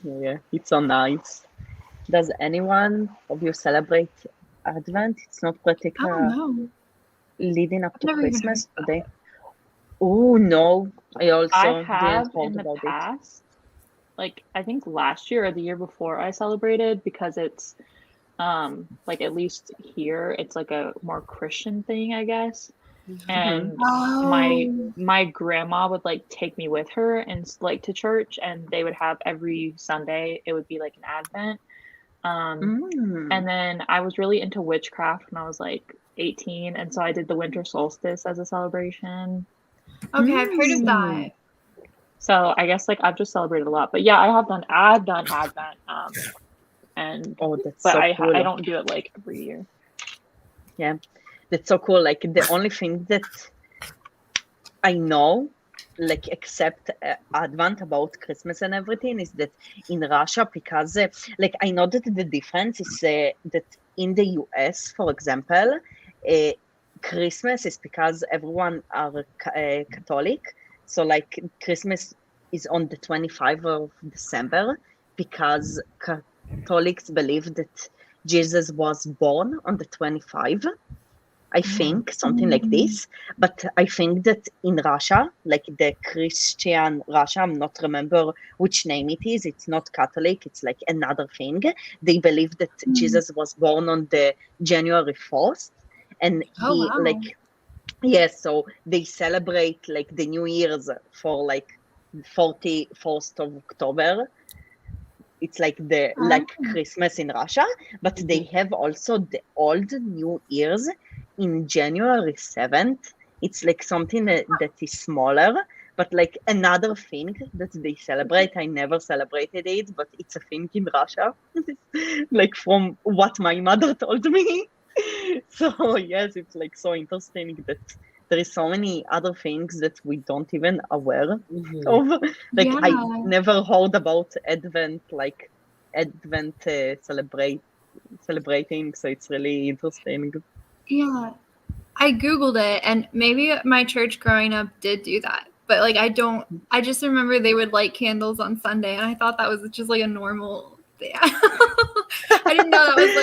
Speaker 1: Yeah, it's so nice. Does anyone of you celebrate Advent? It's not particular leading up to Christmas today. Oh no, I
Speaker 3: have in the past. Like I think last year or the year before I celebrated because it's like at least here it's like a more Christian thing, I guess. And my grandma would like take me with her and like to church, and they would have every Sunday it would be like an Advent. And then I was really into witchcraft when I was like 18, and so I did the winter solstice as a celebration.
Speaker 5: Okay, I've heard of that.
Speaker 3: So I guess like I've just celebrated a lot, but yeah, I've done Advent, and
Speaker 1: that's
Speaker 3: but
Speaker 1: so
Speaker 3: I
Speaker 1: cool.
Speaker 3: I don't do it like every year.
Speaker 1: Yeah, that's so cool. Like the only thing that I know, like except Advent about Christmas and everything, is that in Russia, because like I know that the difference is that in the US, for example, Christmas is because everyone are Catholic. So like Christmas is on the 25th of December because Catholics believe that Jesus was born on the 25th. I think something like this, but I think that in Russia, like the Christian Russia, I'm not remember which name it is. It's not Catholic. It's like another thing. They believe that Jesus was born on the January 4th, and he like, yes. So they celebrate like the New Year's for like 41st of October. It's like the like Christmas in Russia, but they have also the old New Year's in January 7th. It's like something that is smaller, but like another thing that they celebrate. I never celebrated it, but it's a thing in Russia, like from what my mother told me. So yes, it's like so interesting that there is so many other things that we don't even aware of. Like I never heard about Advent, like Advent celebrating. So it's really interesting.
Speaker 5: Yeah, I Googled it, and maybe my church growing up did do that. But like I just remember they would light candles on Sunday, and I thought that was just like a normal thing. I didn't know that was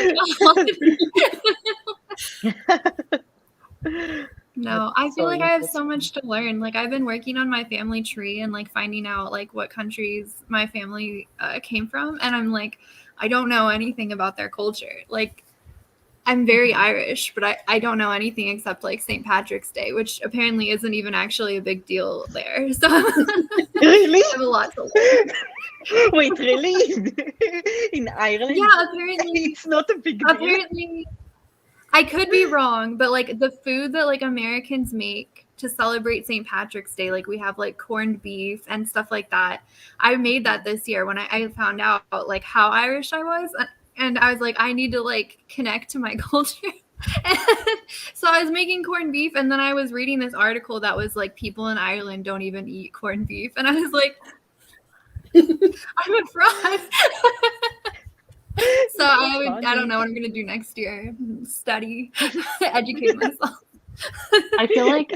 Speaker 5: like No, I feel like I have so much to learn. Like I've been working on my family tree and like finding out like what countries my family came from, and I'm like, I don't know anything about their culture. Like I'm very Irish, but I don't know anything except like St. Patrick's Day, which apparently isn't even actually a big deal there. So
Speaker 1: Really?
Speaker 5: I have a lot to learn.
Speaker 1: Wait, really? In Ireland?
Speaker 5: Yeah, apparently
Speaker 1: It's not a big deal.
Speaker 5: apparently I could be wrong, but like the food that like Americans make to celebrate St. Patrick's Day, like we have like corned beef and stuff like that. I made that this year when I found out like how Irish I was, and I was like, I need to like connect to my culture. And so I was making corned beef, and then I was reading this article that was like people in Ireland don't even eat corned beef, and I was like, I'm a fraud. So I don't know what I'm gonna do next year. Study, educate myself.
Speaker 3: I feel like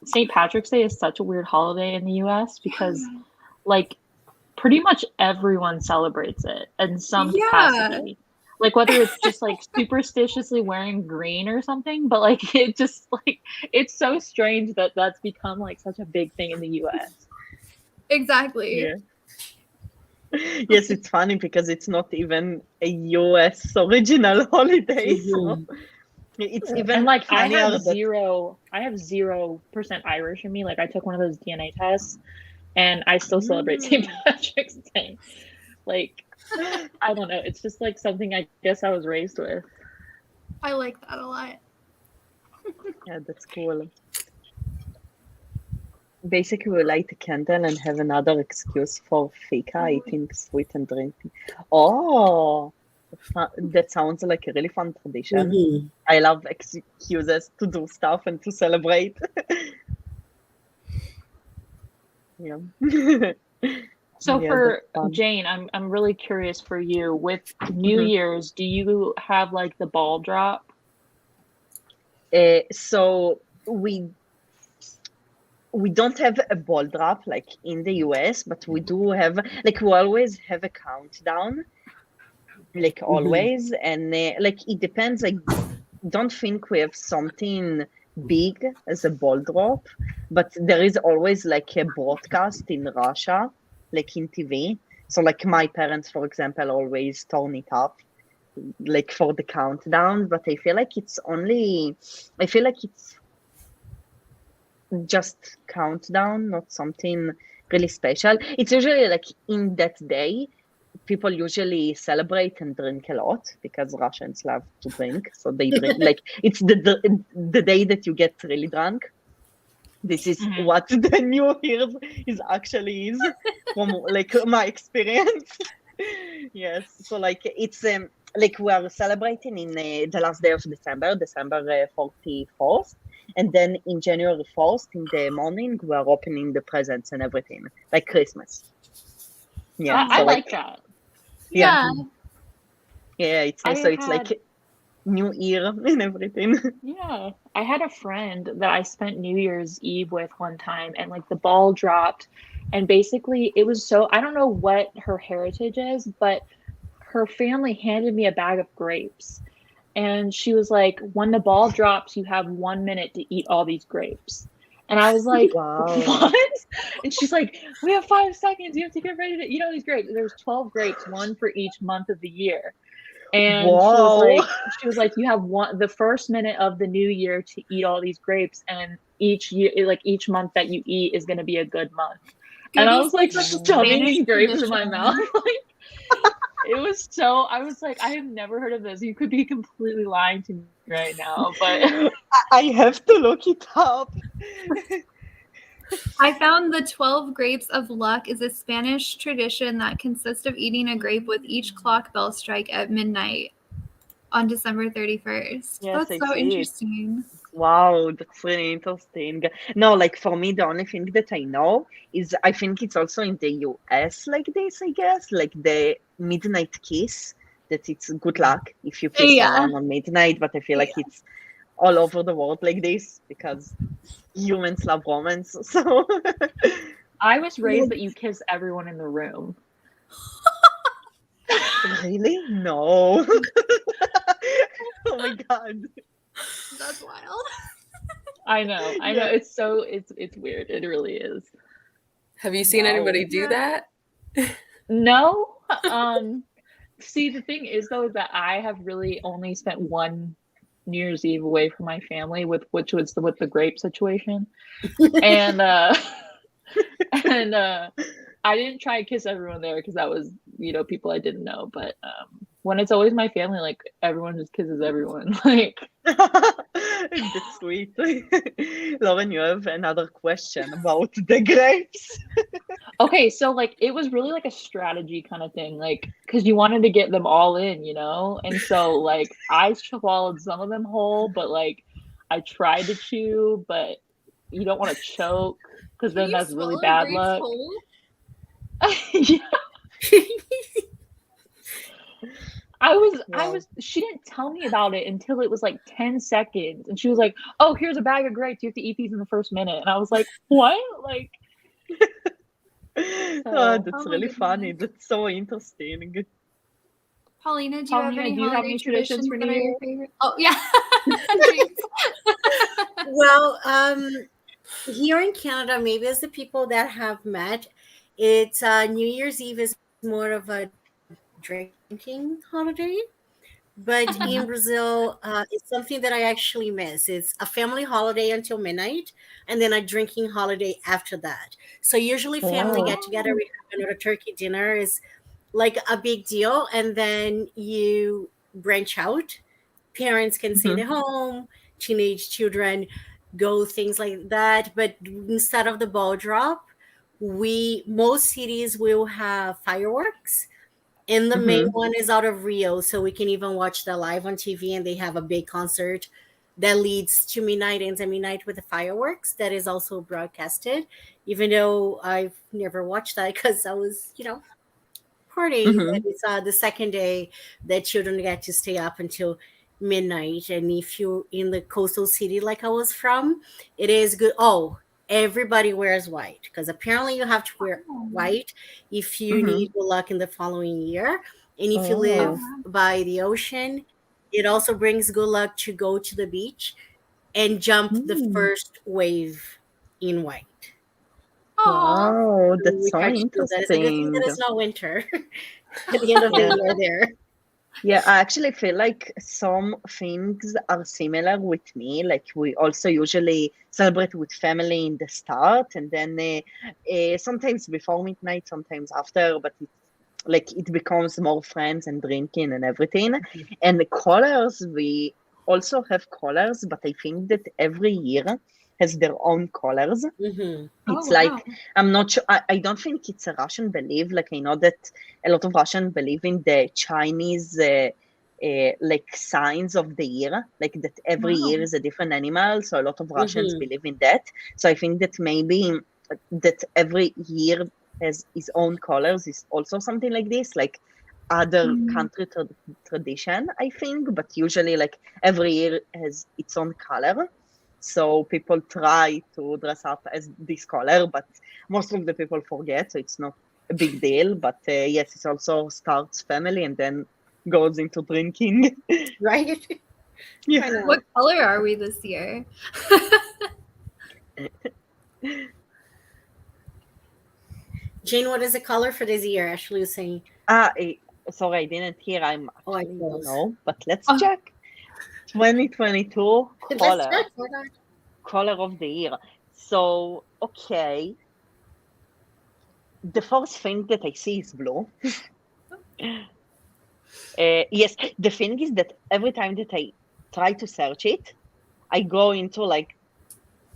Speaker 3: St. Patrick's Day is such a weird holiday in the US because like pretty much everyone celebrates it in some capacity. Like whether it's just like superstitiously wearing green or something, but like it just like it's so strange that that's become like such a big thing in the US.
Speaker 5: Exactly.
Speaker 1: Yeah. Yes, it's funny because it's not even a US original holiday. So it's even
Speaker 3: and like I
Speaker 1: funnier
Speaker 3: have
Speaker 1: that-
Speaker 3: 0% Irish in me. Like I took one of those DNA tests and I still celebrate St. Patrick's Day. Like I don't know. It's just like something I guess I was raised with.
Speaker 5: I like that a lot.
Speaker 1: Yeah, that's cool. Basically, we light a candle and have another excuse for fika, eating sweet and drinking. Oh, that sounds like a really fun tradition.
Speaker 2: Mhm.
Speaker 1: I love excuses to do stuff and to celebrate. Yeah.
Speaker 3: So
Speaker 1: Yeah,
Speaker 3: for
Speaker 1: that's fun.
Speaker 3: Jane, I'm really curious for you. With New Year's, do you have like the ball drop?
Speaker 1: So we don't have a ball drop like in the US, but we do have like we always have a countdown, like always, and like it depends. I don't think we have something big as a ball drop, but there is always like a broadcast in Russia, like in TV. So like my parents, for example, always turn it up, like for the countdown. But I feel like it's just countdown, not something really special. It's usually like in that day, people usually celebrate and drink a lot because Russians love to drink. So they drink like it's the day that you get really drunk. This is what the New Year's is actually is from like my experience. Yes, so like it's like we are celebrating in the last day of December 44th. And then in January 1st, in the morning, we are opening the presents and everything, like Christmas. Yeah,
Speaker 3: I like that.
Speaker 1: Yeah, it's
Speaker 3: I
Speaker 1: nice. So it's
Speaker 3: had-
Speaker 1: like New Year and everything.
Speaker 3: Yeah, I had a friend that I spent New Year's Eve with one time, and like the ball dropped, and basically it was so, I don't know what her heritage is, but her family handed me a bag of grapes. And she was like, when the ball drops, you have 1 minute to eat all these grapes. And I was like,
Speaker 1: Wow.
Speaker 3: what? And she's like, we have 5 seconds. You have to get ready to eat all these grapes. There's 12 grapes, one for each month of the year. And
Speaker 1: Wow.
Speaker 3: she was like, you have the first minute of the new year to eat all these grapes. And each year, like each month that you eat is going to be a good month. And I was like, shoving these grapes in my mouth. It was so, I was like, I have never heard of this. You could be completely lying to me right now, but
Speaker 1: I have to look it up.
Speaker 5: I found the 12 grapes of luck is a Spanish tradition that consists of eating a grape with each clock bell strike at midnight on December 31st.
Speaker 1: Yes,
Speaker 5: That's
Speaker 1: I
Speaker 5: so
Speaker 1: see it.
Speaker 5: interesting.
Speaker 1: Wow, that's really interesting. No, like for me, the only thing that I know is I think it's also in the US like this, I guess, like the midnight kiss, that it's good luck if you kiss someone on midnight, but I feel like it's all over the world like this because humans love romance. So
Speaker 3: I was raised that you kiss everyone in the room.
Speaker 1: Really? No. Oh my God.
Speaker 5: That's wild.
Speaker 3: I know.
Speaker 1: Yeah.
Speaker 3: It's weird. It really is.
Speaker 4: Have you seen
Speaker 1: Wow.
Speaker 4: anybody do that?
Speaker 3: No. See, the thing is though that I have really only spent one New Year's Eve away from my family, which was with the grape situation, and and I didn't try to kiss everyone there because that was people I didn't know. But when it's always my family, like everyone just kisses everyone. Like
Speaker 1: That's sweet. Lauren, you have another question about the grapes.
Speaker 3: okay, so like it was really like a strategy kind of thing, like because you wanted to get them all in, and so like I swallowed some of them whole, but like I tried to chew, but you don't want to choke because then that's really bad luck. Yeah. She didn't tell me about it until it was like 10 seconds. And she was like, oh, here's a bag of grapes. You have to eat these in the first minute. And I was like, what? Like,
Speaker 1: Oh, that's really funny. That's so interesting.
Speaker 5: Paulina, do you have any holiday
Speaker 3: traditions for
Speaker 5: that
Speaker 3: New
Speaker 5: are
Speaker 3: Year?
Speaker 5: your favorite? Oh, yeah.
Speaker 2: Well, here in Canada, maybe as the people that have met, it's New Year's Eve is more of a drinking holiday. But in Brazil, it's something that I actually miss. It's a family holiday until midnight, and then a drinking holiday after that. So usually family get together, we have another turkey dinner is like a big deal, and then you branch out. Parents can stay at home, teenage children go things like that. But instead of the ball drop, most cities will have fireworks. And the main one is out of Rio, so we can even watch that live on TV. And they have a big concert that leads to midnight, ends at midnight with the fireworks that is also broadcasted. Even though I've never watched that because I was, partying. But it's the second day that children get to stay up until midnight. And if you're in the coastal city like I was from, it is good. Oh, everybody wears white because apparently you have to wear white if you need good luck in the following year. And if you live by the ocean, it also brings good luck to go to the beach and jump the first wave in white.
Speaker 1: Wow, that's
Speaker 2: We
Speaker 1: so
Speaker 2: try to do that. It's a good thing
Speaker 1: interesting.
Speaker 2: that it's not winter at the end of the year there.
Speaker 1: Yeah, I actually feel like some things are similar with me. Like we also usually celebrate with family in the start, and then sometimes before midnight, sometimes after. But it's like it becomes more friends and drinking and everything. And the colors, we also have colors, but I think that every year has their own colors. It's like, I'm not sure, I don't think it's a Russian belief. Like I know that a lot of Russian believe in the Chinese like signs of the year, like that every year is a different animal. So a lot of Russians believe in that. So I think that maybe that every year has its own colors is also something like this, like other country tradition, I think, but usually like every year has its own color. So people try to dress up as this color, but most of the people forget, so it's not a big deal. But yes, it also starts family and then goes into drinking.
Speaker 2: Right?
Speaker 1: Yeah.
Speaker 5: What color are we this year?
Speaker 2: Jane, what is the color for this year? Ashley was saying.
Speaker 1: Sorry, I didn't hear. I
Speaker 2: I
Speaker 1: don't know, but let's check. 2022 color of the year. So, okay. The first thing that I see is blue. Yes, the thing is that every time that I try to search it, I go into like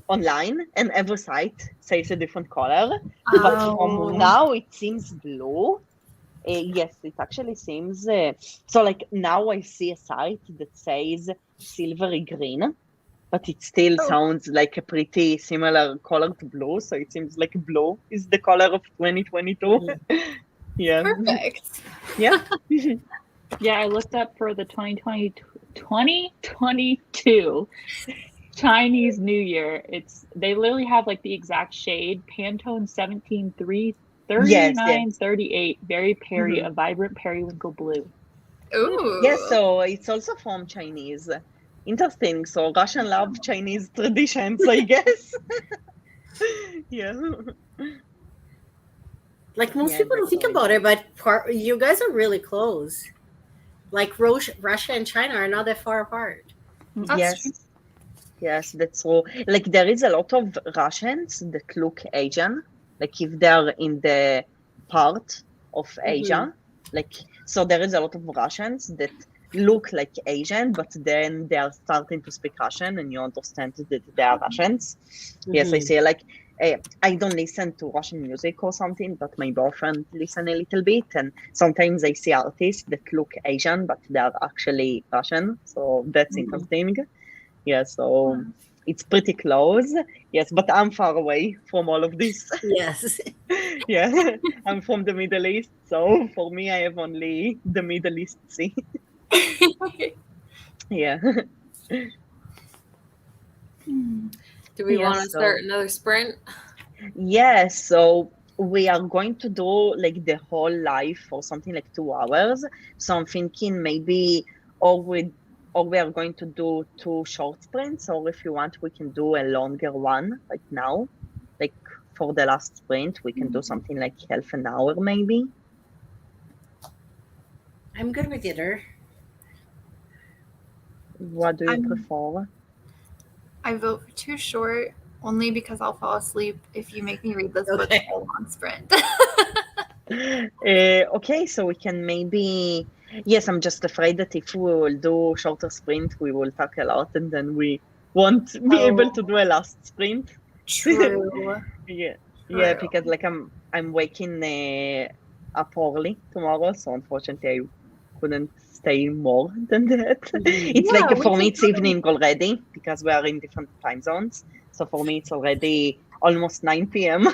Speaker 1: online and every site says a different color. But from now it seems blue. Yes, it actually seems so. Like now I see a site that says silvery green, but it still sounds like a pretty similar color to blue. So it seems like blue is the color of 2022. Yeah.
Speaker 5: Perfect.
Speaker 1: Yeah.
Speaker 3: Yeah, I looked up for the 2022 Chinese New Year. They literally have like the exact shade, Pantone 173
Speaker 1: Yes,
Speaker 3: 3938, very a vibrant periwinkle blue.
Speaker 5: Ooh.
Speaker 1: yes. So it's also from Chinese. Interesting. So Russian love Chinese traditions, I guess. Yeah.
Speaker 2: Like most
Speaker 1: Yeah,
Speaker 2: people don't
Speaker 1: that's
Speaker 2: think
Speaker 1: so
Speaker 2: about it,
Speaker 1: interesting.
Speaker 2: but you guys are really close. Like Russia and China are not that far apart.
Speaker 5: That's true.
Speaker 1: Yes, yes, that's true. Like there is a lot of Russians that look Asian, like if they're in the part of Asia, like so there is a lot of Russians that look like Asian, but then they are starting to speak Russian, and you understand that they are Russians. Yes, I see. Like I don't listen to Russian music or something, but my boyfriend listen a little bit, and sometimes I see artists that look Asian, but they are actually Russian. So that's interesting. Yeah, so it's pretty close. Yes, but I'm far away from all of this.
Speaker 2: Yes.
Speaker 1: Yeah, I'm from the Middle East, so for me, I have only the Middle East Sea. Yeah.
Speaker 4: Do we want
Speaker 1: Yes,
Speaker 4: to
Speaker 1: so
Speaker 4: start another sprint?
Speaker 1: yes, so we are going to do like the whole life for something like 2 hours. So I'm thinking maybe or we are going to do two short sprints, or if you want, we can do a longer one right now. Like for the last sprint, we can do something like half an hour maybe.
Speaker 2: I'm good with either.
Speaker 1: What do you prefer?
Speaker 5: I vote for too short only because I'll fall asleep if you make me read this book
Speaker 2: Okay.
Speaker 5: full on sprint.
Speaker 1: Okay, so we can maybe, yes, I'm just afraid that if we will do shorter sprint, we will talk a lot and then we won't be able to do a last sprint.
Speaker 5: True.
Speaker 1: Yeah, yeah,
Speaker 5: True.
Speaker 1: because like I'm waking up early tomorrow, so unfortunately I couldn't stay more than that. It's
Speaker 5: Yeah,
Speaker 1: like
Speaker 5: we
Speaker 1: for me
Speaker 5: can
Speaker 1: it's evening already because we are in different time zones. So for me it's already almost 9 p.m.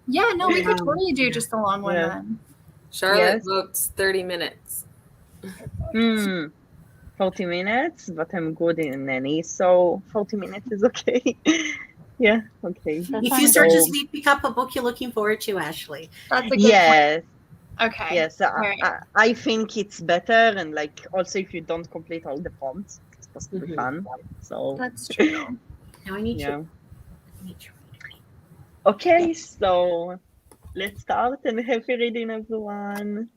Speaker 5: Yeah, no, we could
Speaker 2: Wow.
Speaker 5: totally do just a long one
Speaker 1: Yeah.
Speaker 5: then.
Speaker 4: Charlotte
Speaker 1: Yes.
Speaker 4: votes 30 minutes.
Speaker 1: 40 minutes, but I'm good in any, so 40 minutes is okay. Yeah, okay.
Speaker 3: That's
Speaker 2: If
Speaker 3: fine
Speaker 2: you
Speaker 3: with
Speaker 2: start to
Speaker 3: me.
Speaker 1: So
Speaker 2: sleep, pick up a book you're looking forward to, Ashley.
Speaker 5: That's a good
Speaker 1: yes,
Speaker 5: point. Okay.
Speaker 1: yes,
Speaker 5: All right.
Speaker 1: I think it's better, and like also if you don't complete all the prompts, it's supposed to be fun. So
Speaker 5: That's true.
Speaker 2: Now I need
Speaker 1: yeah.
Speaker 2: to. I need to
Speaker 1: Okay, so let's start and happy reading, everyone.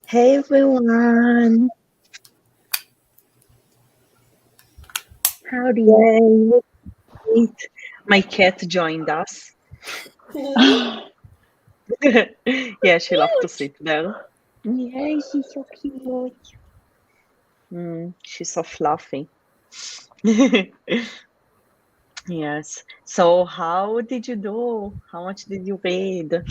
Speaker 1: Hey everyone. Howdy. Wait. My cat joined us. Yeah, she loved to sit there. Yeah, she's so cute. She's so fluffy. Yes. So how did you do? How much did you read?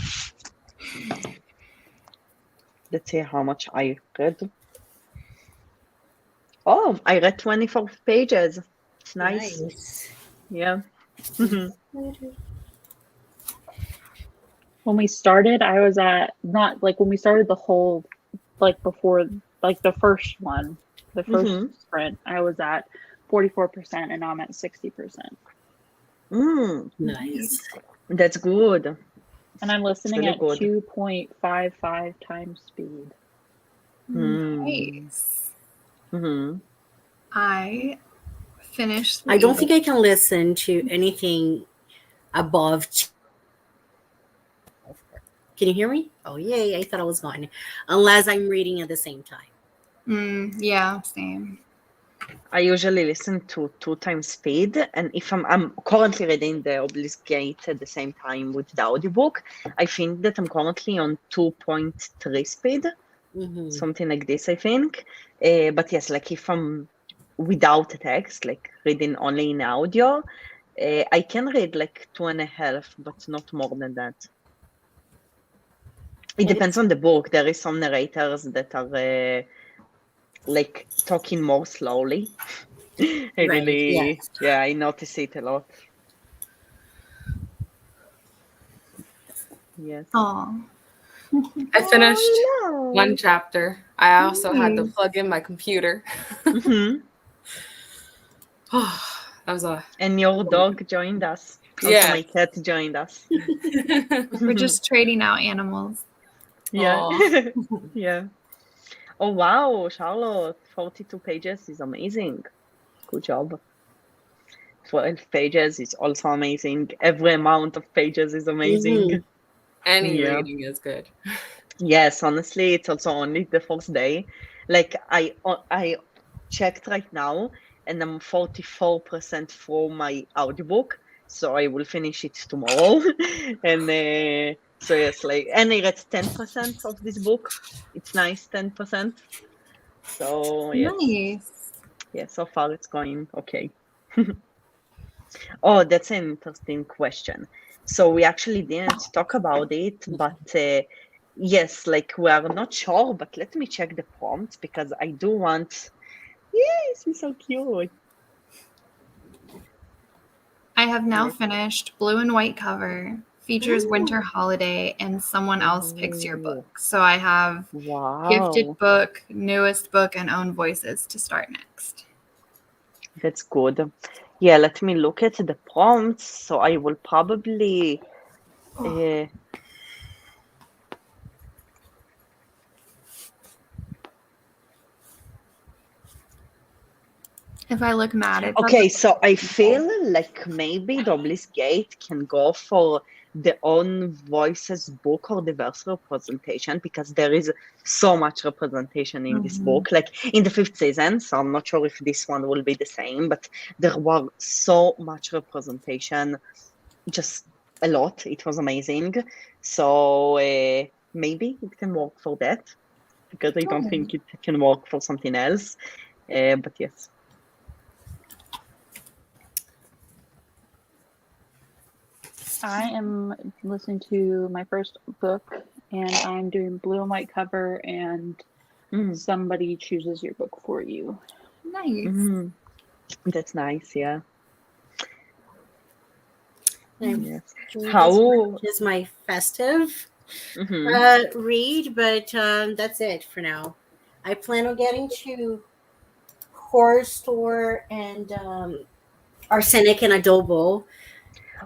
Speaker 1: Let's see how much I read. Oh, I read 24 pages. It's nice. Yeah.
Speaker 3: When we started, I was at not like when we started the whole like before like the first one, the first sprint, I was at 44% and now I'm at 60%.
Speaker 2: Nice.
Speaker 1: That's good.
Speaker 3: And I'm listening
Speaker 1: really
Speaker 3: at
Speaker 1: good.
Speaker 3: 2.55 times speed.
Speaker 5: Nice. I finished.
Speaker 2: I don't think I can listen to anything above. Can you hear me? Oh, yay. I thought I was gone. Unless I'm reading at the same time.
Speaker 5: Yeah, same.
Speaker 1: I usually listen to 2 times speed, and if I'm currently reading the Obelisk Gate at the same time with the audiobook, I think that I'm currently on 2.3 speed, something like this, I think. But yes, like if I'm without text, like reading only in audio, I can read like 2.5, but not more than that. It depends on the book. There is some narrators that are like talking more slowly. I notice it a lot. Yes.
Speaker 5: Oh.
Speaker 4: I finished one chapter. I also had to plug in my computer.
Speaker 1: That
Speaker 4: was a.
Speaker 1: And your dog joined us.
Speaker 4: Yeah.
Speaker 1: Also, my cat joined us.
Speaker 5: We're just trading out animals.
Speaker 1: Yeah. Yeah. Oh wow, Charlotte, 42 pages is amazing. Good job. 12 pages is also amazing. Every amount of pages is amazing.
Speaker 4: Any reading is good.
Speaker 1: Yes, honestly, it's also only the first day. Like I checked right now, and I'm 44% through my audiobook, so I will finish it tomorrow. And so yes, like, and I read 10% of this book. It's nice, 10%. So yes,
Speaker 5: Nice.
Speaker 1: yeah, so far it's going okay. Oh, that's an interesting question. So we actually didn't talk about it, but yes, like we are not sure, but let me check the prompts because I do want. Yes, he's so cute.
Speaker 5: I have now finished Blue and White cover, features Winter Holiday, and Someone Else Picks Your Book. So I have Gifted Book, Newest Book, and Own Voices to start next.
Speaker 1: That's good. Yeah, let me look at the prompts. So I will probably.
Speaker 5: If I look mad, it's
Speaker 1: okay. So I feel like maybe the Obelisk Gate can go for the Own Voices book or diverse representation because there is so much representation in this book, like in the 5th season. So I'm not sure if this one will be the same, but there was so much representation, just a lot. It was amazing. So maybe it can work for that because I don't think it can work for something else. But yes.
Speaker 3: I am listening to my first book, and I'm doing Blue and White cover, and somebody chooses your book for you.
Speaker 5: Nice.
Speaker 1: That's nice, yeah.
Speaker 2: Yes.
Speaker 1: How
Speaker 2: is my festive read, but that's it for now. I plan on getting to Horror Store and Arsenic and Adobo.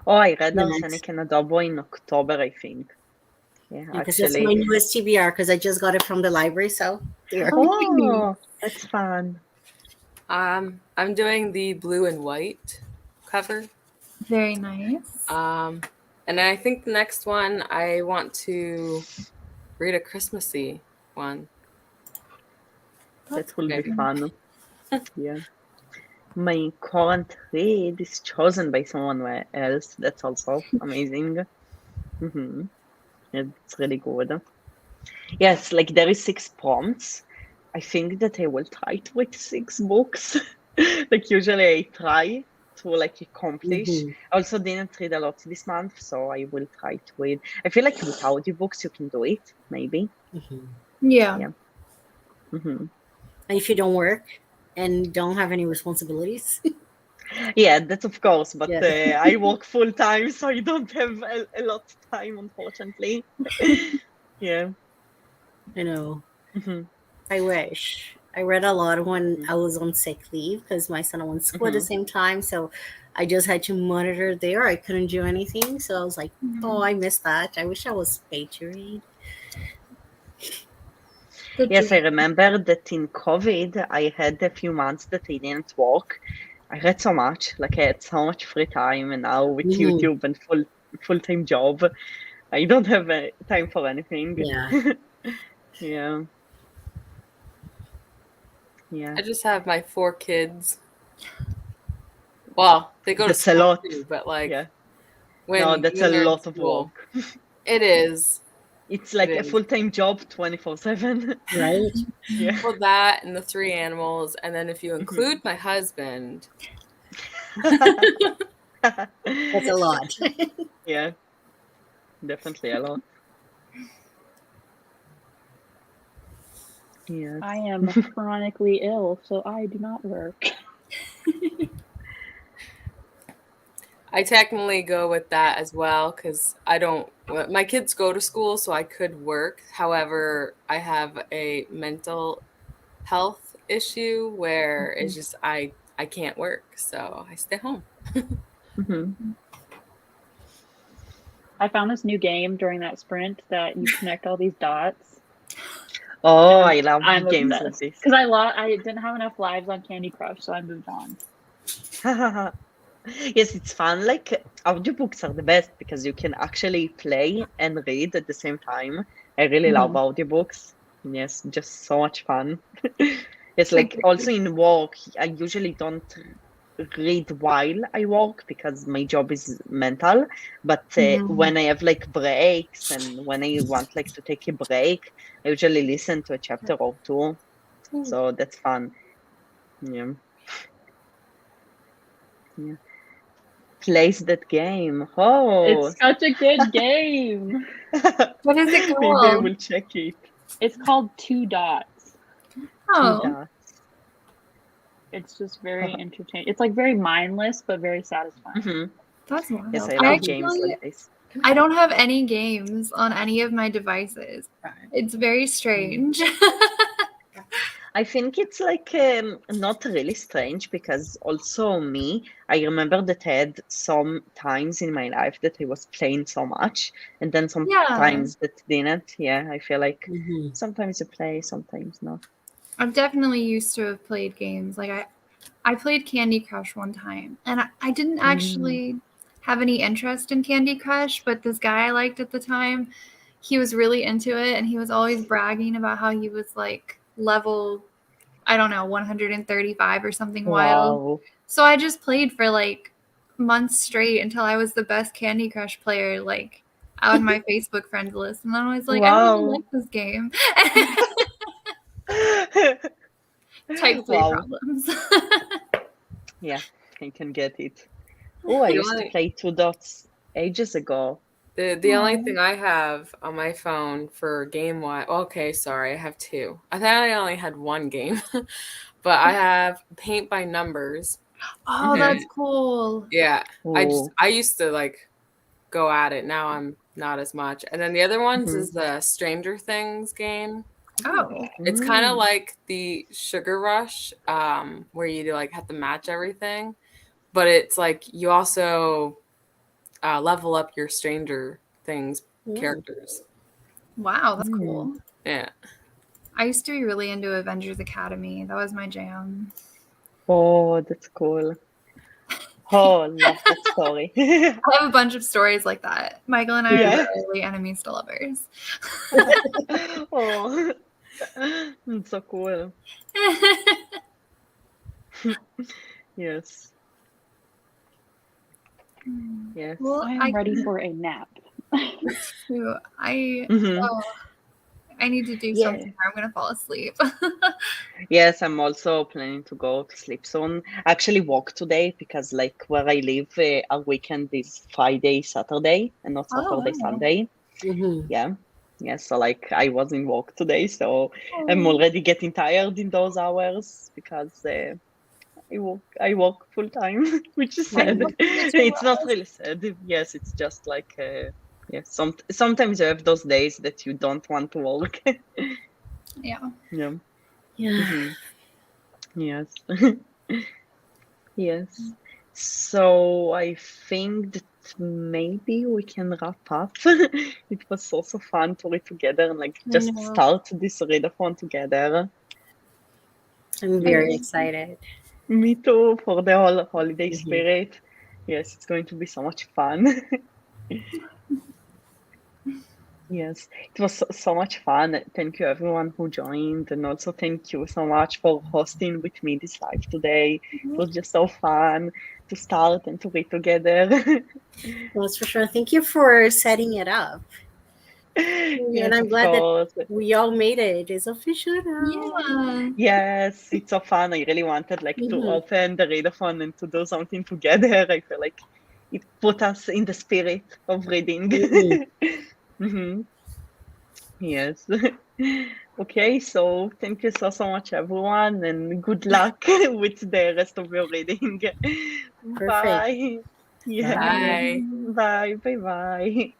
Speaker 1: Oh, I read Arsenic and Adobo in October, I think. Yeah,
Speaker 2: because
Speaker 1: actually.
Speaker 2: that's my newest TBR because I just got it from the library. So there.
Speaker 1: Oh, that's fun.
Speaker 4: I'm doing the Blue and White cover.
Speaker 5: Very nice.
Speaker 4: And I think the next one I want to read a Christmassy one.
Speaker 1: That will be
Speaker 4: Maybe.
Speaker 1: fun. Yeah. My current read is chosen by someone else. That's also amazing. It's really good. Yes, like there is 6 prompts. I think that I will try to read 6 books. Like usually I try to like accomplish. I also didn't read a lot this month, so I will try to read. I feel like with audiobooks you can do it, maybe.
Speaker 5: Yeah.
Speaker 1: Yeah.
Speaker 2: And if you don't work and don't have any responsibilities.
Speaker 1: Yeah, that's of course, but
Speaker 2: Yeah.
Speaker 1: I work full time, so I don't have a lot of time, unfortunately. Yeah.
Speaker 2: I know. I wish. I read a lot when I was on sick leave because my son went to school at the same time. So I just had to monitor there. I couldn't do anything. So I was like, oh, I missed that. I wish I was paid to read.
Speaker 1: Yes, I remember that in COVID, I had a few months that I didn't work. I read so much, like I had so much free time, and now with YouTube and full-time job, I don't have time for anything.
Speaker 2: Yeah.
Speaker 1: Yeah. Yeah.
Speaker 4: I just have my 4 kids. Well, they go
Speaker 1: That's
Speaker 4: to
Speaker 1: a
Speaker 4: school
Speaker 1: lot.
Speaker 4: too, but like
Speaker 1: Yeah.
Speaker 4: when
Speaker 1: No, that's a
Speaker 4: they're in
Speaker 1: lot of
Speaker 4: school,
Speaker 1: work.
Speaker 4: it is.
Speaker 1: It's like
Speaker 4: It
Speaker 1: a
Speaker 4: is.
Speaker 1: full-time job 24/7.
Speaker 2: Right?
Speaker 1: Yeah.
Speaker 4: Well, that and the 3 animals, and then if you include my husband,
Speaker 2: That's a lot.
Speaker 1: Yeah. Definitely a lot. Yes.
Speaker 3: I am chronically ill, so I do not work.
Speaker 4: I technically go with that as well because I don't. My kids go to school, so I could work. However, I have a mental health issue where it's just I can't work, so I stay home.
Speaker 3: I found this new game during that sprint that you connect all these dots.
Speaker 1: Oh, I love
Speaker 3: I'm
Speaker 1: games like
Speaker 3: obsessed
Speaker 1: this.
Speaker 3: because I didn't have enough lives on Candy Crush, so I moved on.
Speaker 1: Yes, it's fun. Like audiobooks are the best because you can actually play and read at the same time. I really love audiobooks. Yes, just so much fun. It's like also in work, I usually don't read while I work because my job is mental. But when I have like breaks and when I want like to take a break, I usually listen to a chapter or 2. So that's fun. Yeah. Yeah. Plays that game. Oh,
Speaker 3: It's such a good game.
Speaker 5: What is it
Speaker 1: maybe I
Speaker 5: called?
Speaker 1: will check it.
Speaker 3: It's called 2 Dots.
Speaker 5: Oh,
Speaker 1: 2 dots.
Speaker 3: It's just very entertaining. It's like very mindless, but very satisfying.
Speaker 5: that's wild.
Speaker 1: Yes, I
Speaker 5: I
Speaker 1: love games
Speaker 5: actually,
Speaker 1: like this.
Speaker 5: I don't have any games on any of my devices. It's very strange.
Speaker 1: I think it's like not really strange because also me, I remember that I had some times in my life that I was playing so much, and then some times that didn't. Yeah, I feel like sometimes you play, sometimes not.
Speaker 5: I've definitely used to have played games. Like I played Candy Crush one time, and I didn't actually have any interest in Candy Crush, but this guy I liked at the time, he was really into it, and he was always bragging about how he was like level, I don't know, 135 or something wild. So I just played for like months straight until I was the best Candy Crush player, like out of my Facebook friends list. And then I was like, I really like this game. Type 3 problems.
Speaker 1: Yeah, I can get it. Oh, I used to play 2 dots ages ago.
Speaker 4: The only thing I have on my phone for game wise, okay, sorry, I have 2. I thought I only had 1 game, but I have Paint by Numbers.
Speaker 5: Oh, that's cool.
Speaker 4: Yeah, I used to like go at it. Now I'm not as much. And then the other ones is the Stranger Things game.
Speaker 5: Oh,
Speaker 4: It's kind of like the Sugar Rush, where you like have to match everything, but it's like you also level up your Stranger Things characters.
Speaker 5: Wow, that's cool.
Speaker 4: Yeah.
Speaker 5: I used to be really into Avengers Academy. That was my jam.
Speaker 1: Oh, that's cool. Oh, love that story.
Speaker 5: I have a bunch of stories like that. Michael and I are really enemies to lovers.
Speaker 1: Oh, It's so cool. Yes. Yes.
Speaker 5: Well,
Speaker 7: I'm ready for a nap.
Speaker 5: too.
Speaker 1: Mhm.
Speaker 5: I need to do
Speaker 1: Yeah.
Speaker 5: something or I'm gonna fall asleep.
Speaker 1: Yes, I'm also planning to go to sleep soon. I actually walk today because, like, where I live, our weekend is Friday, Saturday, and not Saturday,
Speaker 5: wow.
Speaker 1: Sunday.
Speaker 2: Mhm.
Speaker 1: Yeah. Yeah. So, like, I was in walk today, so I'm
Speaker 5: Oh,
Speaker 1: already getting tired in those hours because I work full time, which is
Speaker 5: I
Speaker 1: sad.
Speaker 5: hope you get your
Speaker 1: It's not
Speaker 5: rest.
Speaker 1: really sad. Yes, it's just like yeah. Sometimes you have those days that you don't want to work.
Speaker 5: Yeah.
Speaker 1: Yeah.
Speaker 2: Yeah.
Speaker 1: Hmm. Yes. Yes. So I think that maybe we can wrap up. It was also fun to read together and like
Speaker 2: I
Speaker 1: just
Speaker 2: know.
Speaker 1: start this readathon together.
Speaker 2: I'm
Speaker 5: I
Speaker 2: very
Speaker 1: Yes.
Speaker 2: excited.
Speaker 1: Me too, for the whole holiday
Speaker 2: Mhm.
Speaker 1: spirit. Yes, it's going to be so much fun. Yes, it was so much fun. Thank you everyone who joined, and also thank you so much for hosting with me this live today. It was just so fun to start and to read together.
Speaker 2: That's for sure. Thank you for setting it up. And
Speaker 1: Yes,
Speaker 2: I'm
Speaker 1: of
Speaker 2: glad that
Speaker 1: course.
Speaker 2: we all made it. It's official now.
Speaker 5: Yeah.
Speaker 1: Yes, it's so fun. I really wanted like to
Speaker 2: Mhm.
Speaker 1: open the readathon and to do something together. I feel like it put us in the spirit of reading.
Speaker 2: Mhm.
Speaker 1: Hmm. Yes. Okay, so thank you so much, everyone, and good luck with the rest of your reading.
Speaker 2: Perfect.
Speaker 1: Bye. Yes.
Speaker 2: Bye.
Speaker 4: Bye.
Speaker 1: Bye. Bye. Bye.